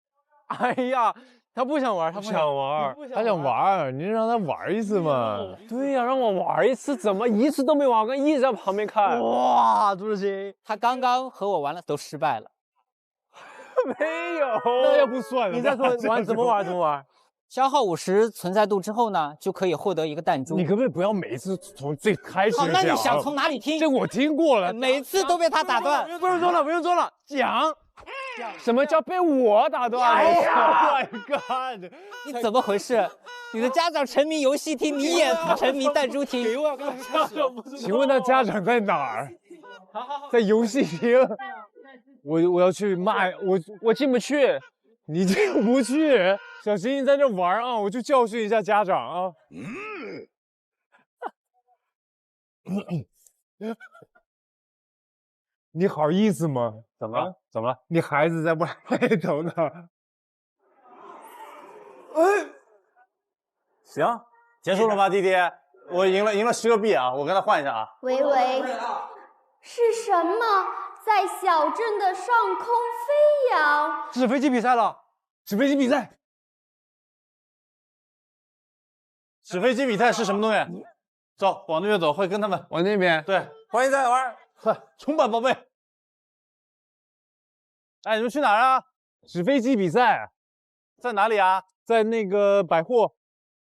哎呀，他不想玩，他不想玩，他想玩，你让他玩一次嘛。对呀，让我玩一次，怎么一次都没玩？我一直在旁边看。哇，朱志新，他刚刚和我玩了，都失败了。没有，那要不算了。你再说玩怎么玩？怎么玩？消耗50存在度之后呢，就可以获得一个弹珠。你可不可以不要每一次从最开始讲？那你想从哪里听？这我听过了，每次都被他打断。不用说了，讲。什么叫被我打断？哎呀 ，My God！ 你怎么回事？你的家长沉迷游戏厅，你也沉迷弹珠厅。请问他家长在哪儿？在游戏厅。我要去骂我进不去，你进不去。小新在这玩啊，我就教训一下家长啊。你好意思吗？怎么了？怎么了？你孩子在外头呢。行，结束了吗，弟弟？我赢了10个币啊！我跟他换一下啊。喂，是什么在小镇的上空飞扬？纸飞机比赛了，纸飞机比赛。纸飞机比赛是什么东西？走，往那边走，会跟他们往那边。对，欢迎再来玩，快冲吧，宝贝！哎，你们去哪儿啊？纸飞机比赛在哪里啊？在那个百货。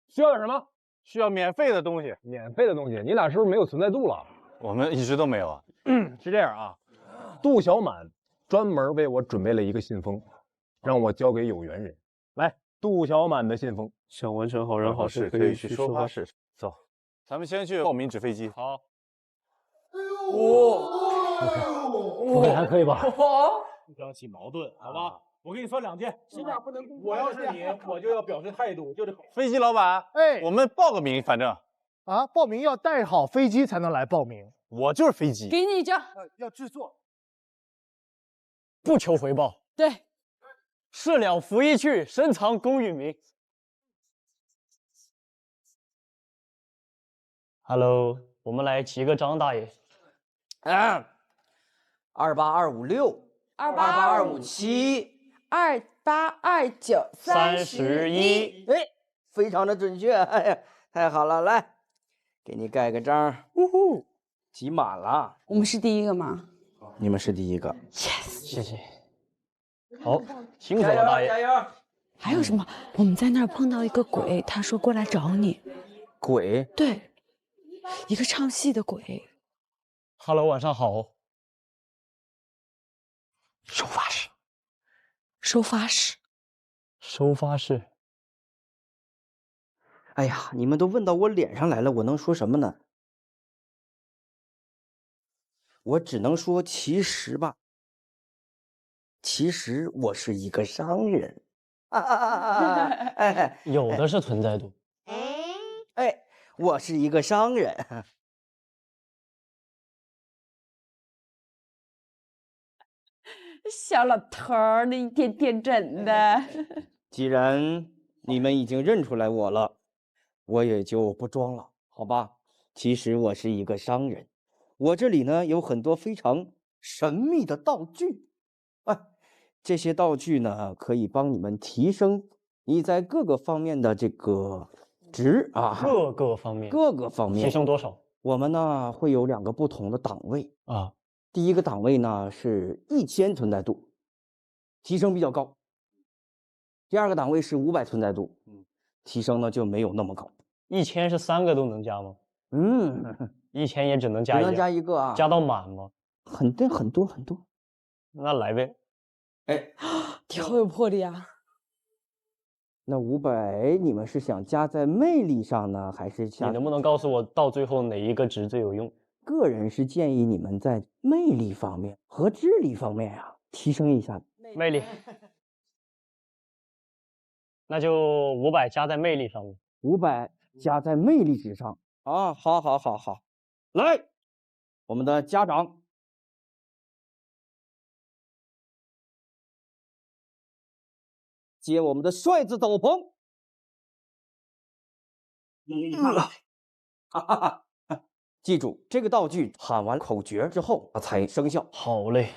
需要点什么？需要免费的东西。免费的东西，你俩是不是没有存在度了？我们一直都没有啊。是这样啊，杜小满专门为我准备了一个信封，让我交给有缘人。来，杜小满的信封。想完成好人好事，可以去收发室。走，咱们先去报名纸飞机。好。OK， 还可以吧？不要起矛盾，好吧？我跟你说2件，我要是你，我就要表示态度，就这。飞机老板，哎，我们报个名，反正啊，报名要带好飞机才能来报名。我就是飞机。给你一张，要制作，不求回报。对，事了拂衣去，深藏功与名。Hello， 我们来齐个张大爷。28256，28257，28229，31。哎，非常的准确，哎呀，太好了，来，给你盖个章。呜呼，挤满了。我们是第一个吗？你们是第一个。 Yes， 谢谢。好，辛苦了，大爷。加油！还有什么？我们在那儿碰到一个鬼，他说过来找你。鬼？对，一个唱戏的鬼。Hello， 晚上好。收发室。收发室。收发室。哎呀，你们都问到我脸上来了，我能说什么呢？我只能说，其实吧，其实我是一个商人。哎，有的是存在度。哎，我是一个商人。小老头儿，那一天天真的。既然你们已经认出来我了，我也就不装了，好吧？其实我是一个商人，我这里呢有很多非常神秘的道具，哎，这些道具呢可以帮你们提升你在各个方面的这个值啊，各个方面提升多少？我们呢会有2个不同的档位啊。第一个档位呢是1000存在度，提升比较高。第2个档位是500存在度，提升呢就没有那么高。 1000是3个都能加吗？1000也只能加只能加1个啊，加到满吗？很多。那来呗。哎，你好有魄力啊！那500你们是想加在魅力上呢，还是想？你能不能告诉我到最后哪一个值最有用？个人是建议你们在魅力方面和智力方面啊提升一下。魅力，那就500加在魅力上面。500加在魅力值上啊！好，来，我们的家长。 接我们的帅字斗篷，哈哈！记住这个道具，喊完口诀之后它才生效。好嘞，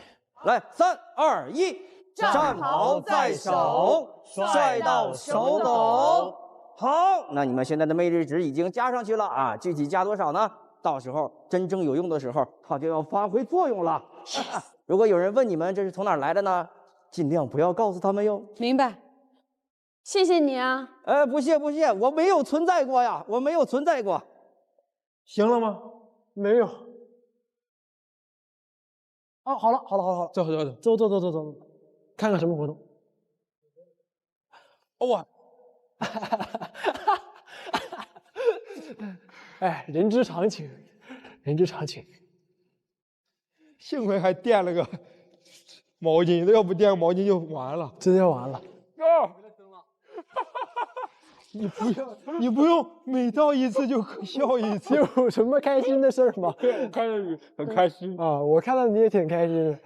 来，3、2、1，战袍在手，帅到手抖。好，那你们现在的魅力值已经加上去了啊，具体加多少呢？到时候真正有用的时候，它就要发挥作用了。如果有人问你们这是从哪儿来的呢，尽量不要告诉他们哟。明白。 谢谢你啊！不谢，我没有存在过呀，我没有存在过。行了吗？没有。啊，好了，走，看看什么活动。哇！哎，人之常情。幸亏还垫了个毛巾，要不垫个毛巾就完了，真要完了。你不用每到一次就笑一次，有什么开心的事儿吗？看着你很开心啊，我看到你也挺开心的。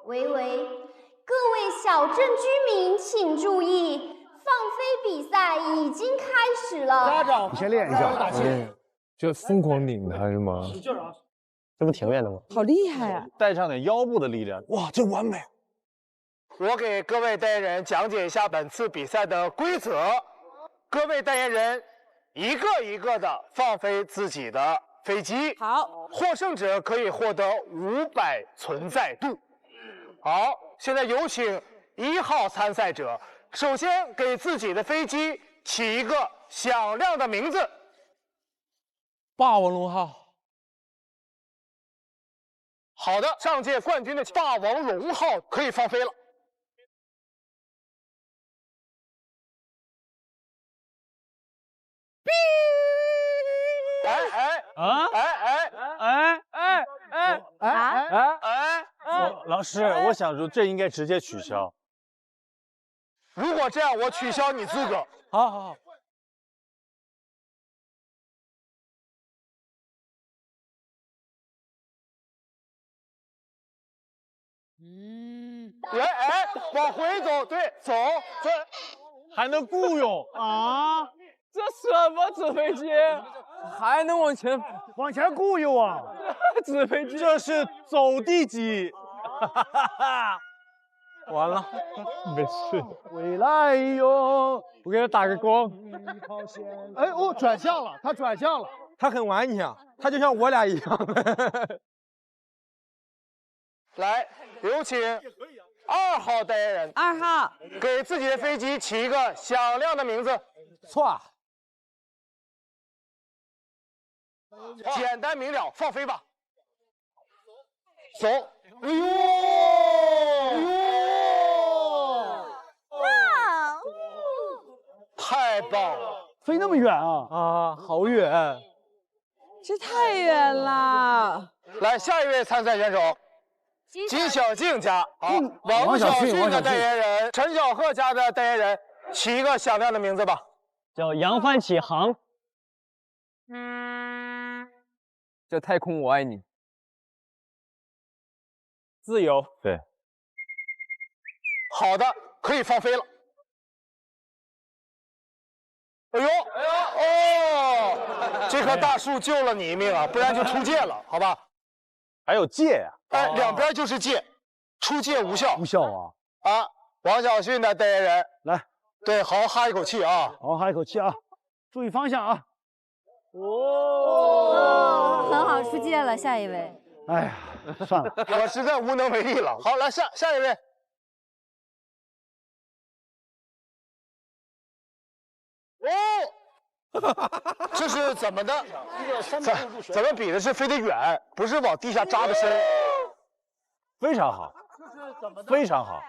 喂，各位小镇居民请注意，放飞比赛已经开始了。家长，你先练一下，就疯狂拧他是吗？使劲啊！这不挺远的吗？好厉害啊！带上点腰部的力量，哇，这完美！我给各位代言人讲解一下本次比赛的规则。 各位代言人一个一个的放飞自己的飞机，好，获胜者可以获得500存在度。好，现在有请1号参赛者，首先给自己的飞机起一个响亮的名字。霸王龙号。好的，上届冠军的霸王龙号可以放飞了。 老师，我想说这应该直接取消。如果这样，我取消你资格。好。来，往回走，对，走，还能雇佣啊？这什么纸飞机？还能往前雇佣啊？纸飞机，这是走地机。完了，没事。未来哟，我给他打个光。哎，转向了，他转向了，他很顽强，他就像我俩一样。来，有请2号代言人。2号，给自己的飞机起一个响亮的名字。错。 简单明了，放飞吧。走。哎呦！哇！太棒了！飞那么远啊！啊，好远！这太远了。来，下一位参赛选手，金小静家。好，王小迅的代言人，陈小鹤家的代言人，起一个响亮的名字吧。叫扬帆起航。 叫太空我爱你，自由。对，好的，可以放飞了。哎呦，哦，这棵大树救了你一命啊，不然就出界了，好吧？还有界呀？哎，两边就是界，出界无效。无效啊！啊，王小迅的代言人来，对，好好哈一口气啊！好好哈一口气啊！注意方向啊！哦，很好，出界了，下一位。哎呀，算了，我实在无能为力了。好，来下一位。哦，这是怎么的？咱们比的是飞得远，不是往地下扎的深。非常好，非常好，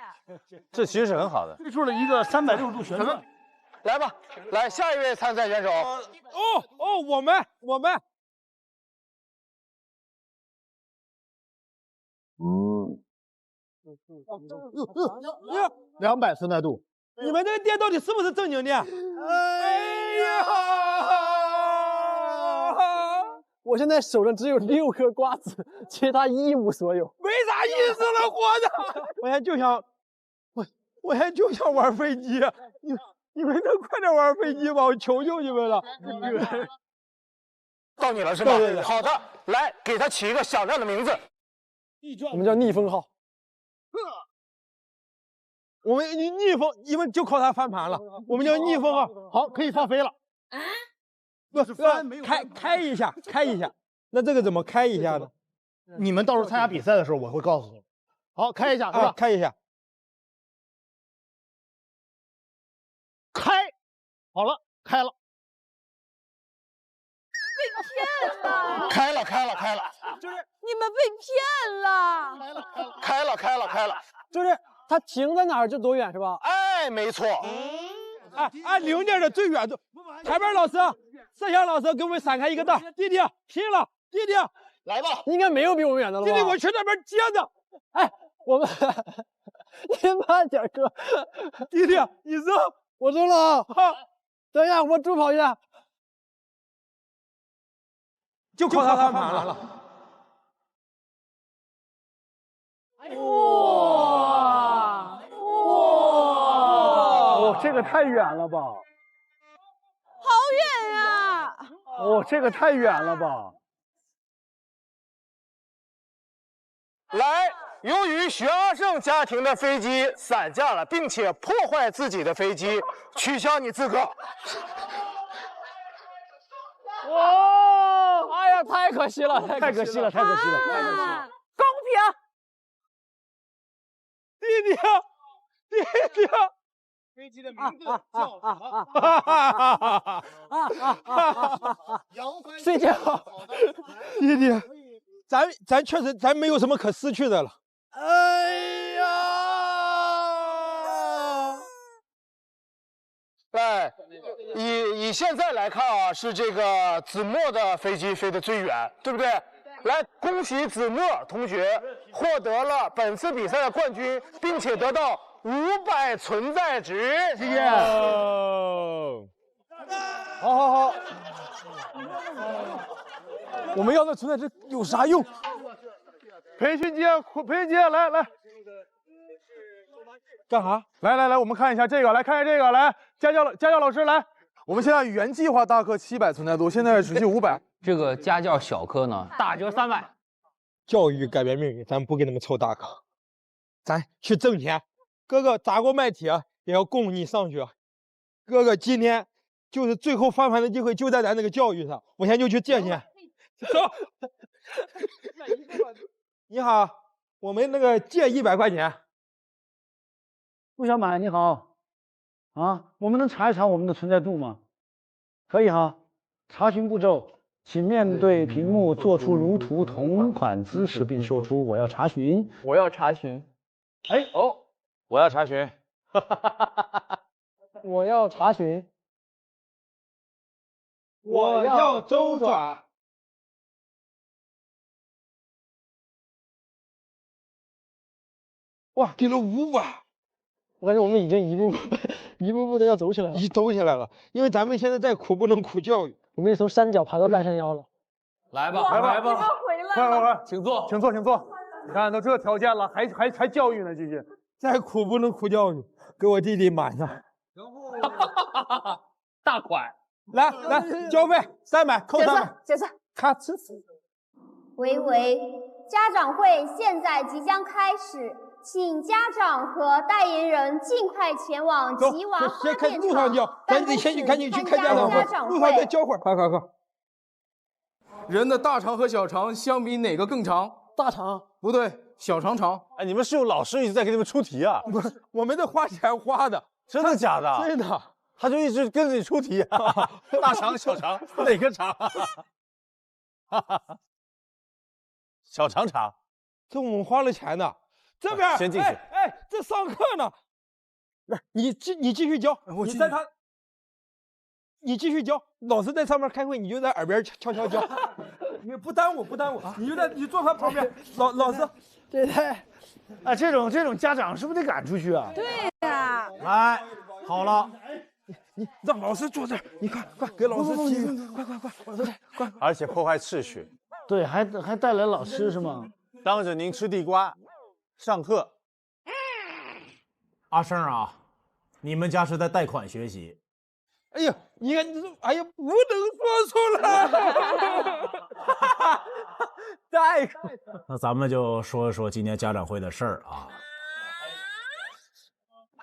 这其实是很好的。推出了一个360度旋转。来吧，来下一位参赛选手。我们。 200存在度，你们这个店到底是不是正经店？哎呀！我现在手上只有6颗瓜子，其他一无所有。没啥意思了，活着。我现在就想玩飞机，你们能快点玩飞机吗？我求求你们了。到你了是吧？对。好的，来给他起一个响亮的名字。我们叫逆风号。我们逆风，你们就靠它翻盘了。我们叫逆风号，好，可以放飞了。不是翻，开一下。那这个怎么开一下呢？你们到时候参加比赛的时候，我会告诉你。好，开一下，是吧？开一下。开，好了，开了。被骗了！开了，就是你们被骗了！开了，就是它停在哪儿就多远是吧？哎，没错。按零件的最远的，台边老师、摄像老师给我们闪开一个道。弟弟拼了，弟弟来吧。应该没有比我们远的了吧？弟弟，我去那边接着。哎，我们您慢点哥。弟弟，你扔，我扔了啊！等一下，我助跑一下。就靠它翻盘了。哇！哦，这个太远了吧！好远呀！哦，这个太远了吧！来，由于徐阿胜家庭的飞机散架了，并且破坏自己的飞机，取消你资格。哇！哎呀，太可惜了，太可惜了！公平！弟弟，飞机的名字叫什么？睡觉。弟弟，咱确实没有什么可失去的了。哎呀！来，以现在来看啊，是这个子墨的飞机飞得最远，对不对？来，恭喜子墨同学获得了本次比赛的冠军，并且得到500存在值，谢谢。好，我们要的存在值有啥用？培训街，来，干啥？来，我们看一下这个，来看一下这个，来，家教老师来，我们现在原计划大课700存在度，现在只需500。这个家教小课呢，打折300。教育改变命运，咱不给他们凑大课，咱去挣钱。哥哥砸锅卖铁也要供你上学。哥哥今天就是最后翻盘的机会，就在咱这个教育上。我现在就去借钱。走。你好，我们那个借100块钱。陆小满你好，我们能查一查我们的存在度吗？可以哈，查询步骤。请面对屏幕，做出如图同款姿势，并说出“我要查询”。我要查询。哎哦，我要查询。我要查询。我要周转。哇，给了500。我感觉我们已经一步步的要走起来了，走起来了。因为咱们现在再苦不能苦教育。我们也从山脚爬到半山腰了。来吧，快，请坐。你看都这条件了，还教育呢，继续。再苦不能苦教育，给我弟弟满上。大款。来，交费300，扣300。结算。咔哧。喂，家长会现在即将开始，请家长和代言人尽快前往吉娃花先看电路上厂叫，赶紧去看家长会，路上再教会儿，快！人的大肠和小肠相比哪个更长？大肠不对，小肠长。哎，你们是有老师一直在给你们出题啊？不是，我们这花钱花的，真的假的？真的，他就一直跟着你出题啊，大肠小肠哪个长？小肠长，这我们花了钱的。这边先进去。哎，这上课呢。来，你继续教，你继续教，老师在上面开会，你就在耳边悄悄教，你不耽误，你坐他旁边，老师，这太，啊，这种家长是不是得赶出去啊？对呀。来，好了，你让老师坐这儿，你快给老师记，快，老师快，而且破坏秩序。对，还带来老师是吗？当着您吃地瓜，上课。阿胜啊，你们家是在贷款学习。哎呀，你看你说，哎呀，不能说出来。贷款。那咱们就说一说今年家长会的事儿啊。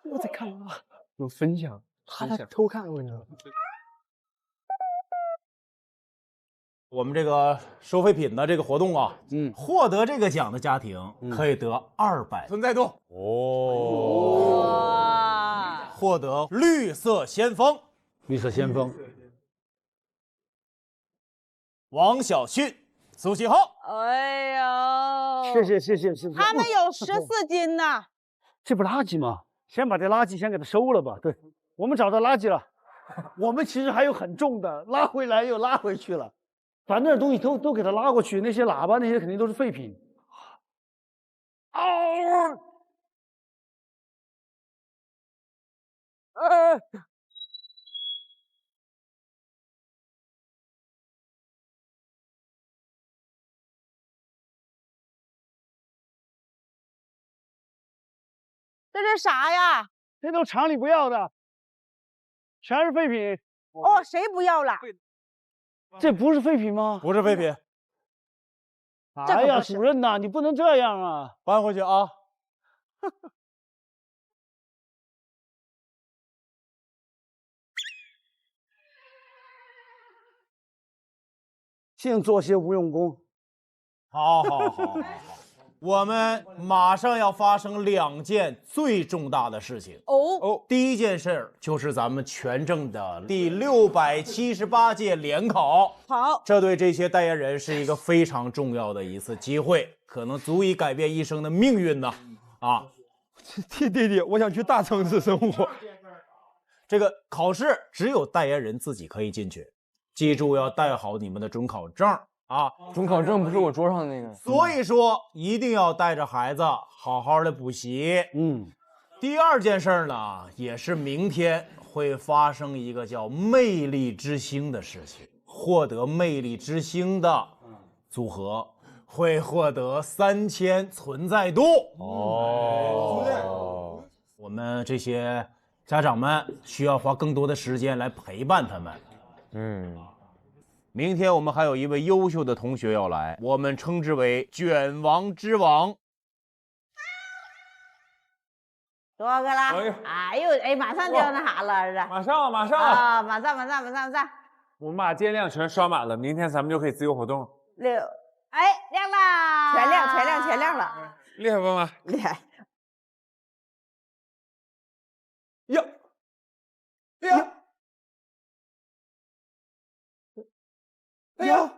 我在看啊，有分享，他在偷看，我跟你说。我们这个收废品的这个活动啊，获得这个奖的家庭可以得200存在度哦，获得绿色先锋，王小迅、苏西浩。哎呦，谢谢，他们有14斤呢。这不垃圾吗？先把这垃圾先给它收了吧。对，我们找到垃圾了，我们其实还有很重的，拉回来又拉回去了。把那东西都给它拉过去，那些喇叭那些肯定都是废品。这是啥呀？这都厂里不要的，全是废品。哦，谁不要了？这不是废品吗？不是废品。哎呀，主任呐，你不能这样啊！搬回去啊！净做些无用功。好，我们马上要发生2件最重大的事情哦。第一件事儿就是咱们全政的第678届联考。好，这对这些代言人是一个非常重要的一次机会，可能足以改变一生的命运呢。啊，弟，我想去大城市生活。这个考试只有代言人自己可以进去，记住要带好你们的准考证。啊，准考证不是我桌上的那个，所以说一定要带着孩子好好的补习。第二件事呢，也是明天会发生一个叫魅力之星的事情，获得魅力之星的组合会获得3000存在度。哦，我们这些家长们需要花更多的时间来陪伴他们。明天我们还有一位优秀的同学要来，我们称之为卷王之王。多个了，哎呦，马上就要那啥了，儿子。马上啊，马上。我们把电量全刷满了，明天咱们就可以自由活动。亮啦！全亮了。厉害不妈？厉害。呀！哎呀，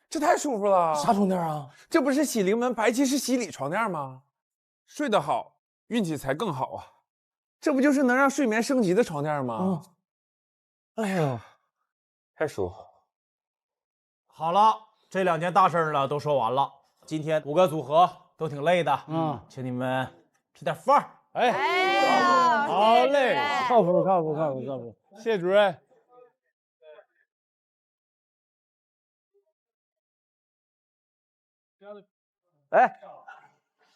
这太舒服了！啥床垫啊？这不是洗临门白气式洗礼床垫吗？睡得好，运气才更好啊！这不就是能让睡眠升级的床垫吗？哎呀，太舒服。好了，这2件大事呢都说完了。今天5个组合都挺累的，请你们吃点饭。好嘞，靠谱。谢谢主任。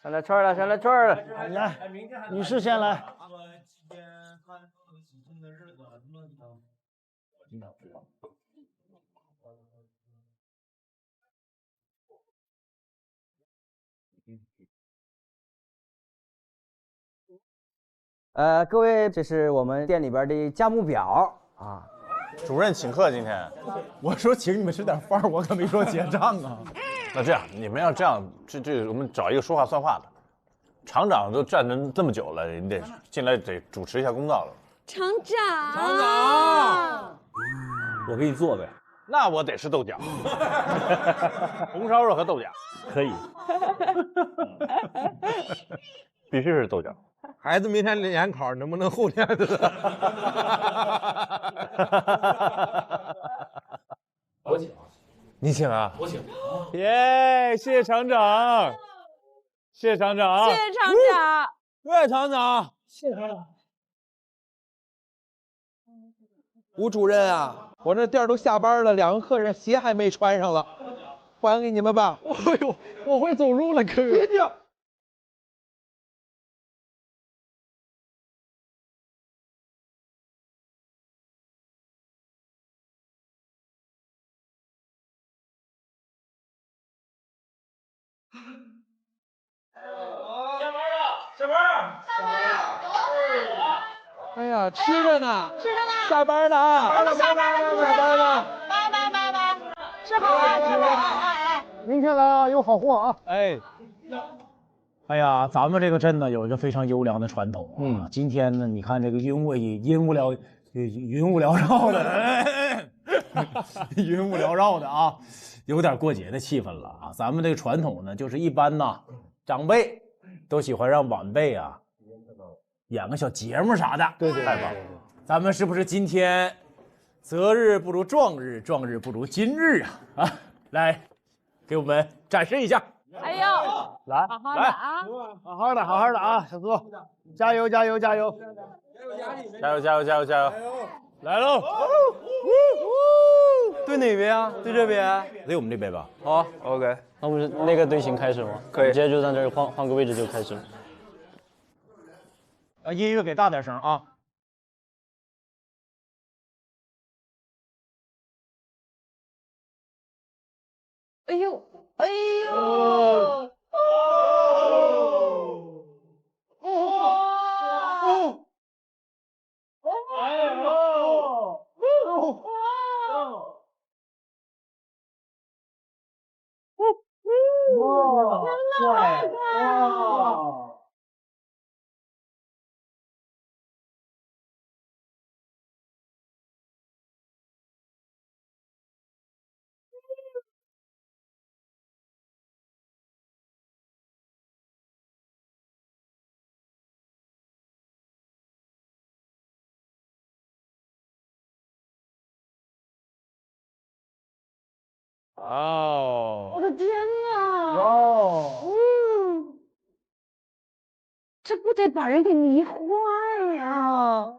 上来串了。来，女士先来。各位，这是我们店里边的价目表啊。主任请客今天，我说请你们吃点饭，我可没说结账啊。那这样，你们要这样，我们找一个说话算话的。厂长都站着这么久了，你得进来得主持一下公道了。厂长，厂长，我给你做呗。那我得是豆角，红烧肉和豆角可以，必须是豆角。孩子明天联考，能不能后天的？我请，你请啊？我请。耶！谢谢厂长，谢谢厂长，谢谢厂长，谢谢厂长，谢谢厂长。吴主任啊，我那店都下班了，2个客人鞋还没穿上了，还给你们吧。哎呦，我会走路了，哥哥。下班！哎呀，吃着呢，吃着呢，下班了啊！下班了，下班了，拜，吃好啊，吃好。明天来啊，有好货啊！哎，哎呀，咱们这个镇呢有一个非常优良的传统，今天呢，你看这个云雾缭绕的，云雾缭绕的啊，有点过节的气氛了啊。咱们这个传统呢，就是一般呢，长辈都喜欢让晚辈啊演个小节目啥的，对，太棒了。咱们是不是今天择日不如撞日，撞日不如今日啊？啊，来，给我们展示一下。哎呦，来，好好的啊，好好的，好好的啊，小苏，加油，加油，加油！加油，加油，加油，加油！来喽！对哪边啊？对这边？对我们这边吧。好 ，OK。那不是那个队形开始吗？可以，直接就在这儿换个位置就开始。音乐给大点声啊！哎呦，哎呦！哦，我的天哪！哦，这不得把人给迷坏呀！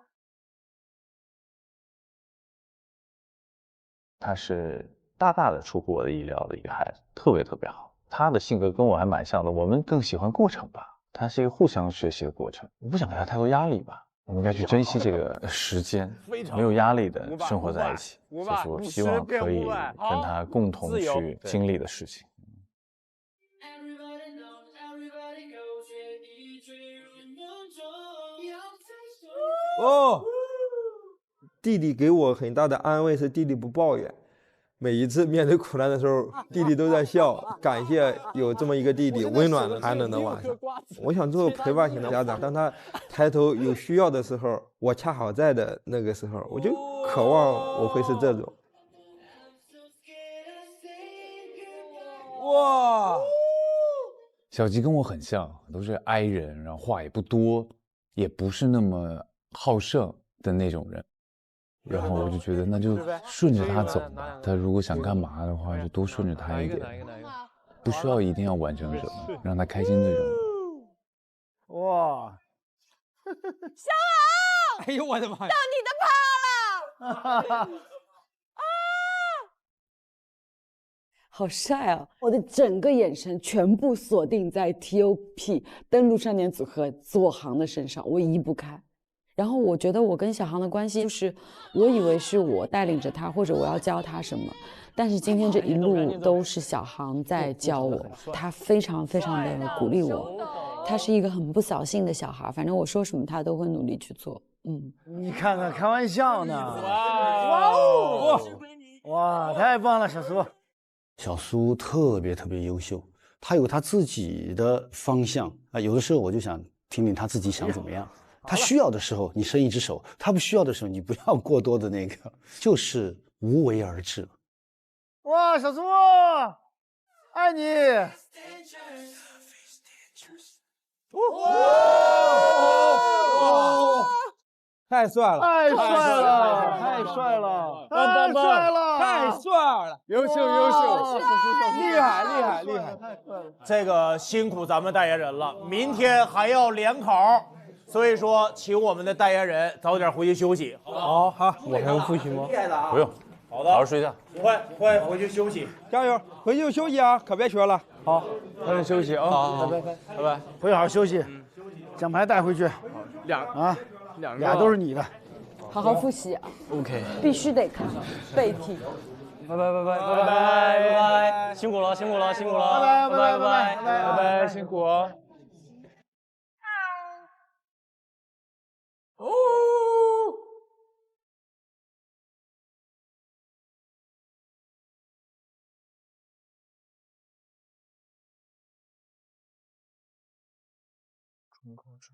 他是大大的出乎我的意料的一个孩子，特别特别好。他的性格跟我还蛮像的，我们更喜欢过程吧。他是一个互相学习的过程，我不想给他太多压力吧。我们应该去珍惜这个时间，没有压力的生活在一起，这是我希望可以跟他共同去经历的事情。哦，弟弟给我很大的安慰是弟弟不抱怨，每一次面对苦难的时候，弟弟都在笑，感谢有这么一个弟弟，温暖了寒冷的晚上。我想做陪伴型的家长，当他抬头有需要的时候，我恰好在的那个时候，我就渴望我会是这种。哇，小吉跟我很像，都是 I 人，然后话也不多，也不是那么好胜的那种人。然后我就觉得那就顺着他走吧，他如果想干嘛的话，就多顺着他一点，不需要一定要完成什么，让他开心就行。哇，小豪！哎呦我的妈呀！到你的趴了！好帅啊！我的整个眼神全部锁定在 TOP 登陆少年组合左航的身上，我移不开。然后我觉得我跟小航的关系就是，我以为是我带领着他，或者我要教他什么，但是今天这一路都是小航在教我，他非常非常的鼓励我，他是一个很不扫兴的小孩，反正我说什么他都会努力去做。你看看，开玩笑呢！哇哦！哇，太棒了，小苏！小苏特别优秀，他有他自己的方向啊。有的时候我就想听听他自己想怎么样。他需要的时候你伸一只手，他不需要的时候你不要过多的那个，就是无为而治。哇，小苏，爱你！太帅了！太帅了！太帅了！太帅了！太帅了！优秀，厉害！这个辛苦咱们代言人了，明天还要联考，所以说请我们的代言人早点回去休息。好，我还用复习吗？不用，好的，好好睡觉。不会，回去休息，加油，回去就休息啊，可别学了。好，早点休息啊！好，拜拜，回去好好休息，奖牌带回去。俩都是你的，好好复习啊 OK， 必须得看背题。拜，辛苦了，拜拜，辛苦哦。中高质。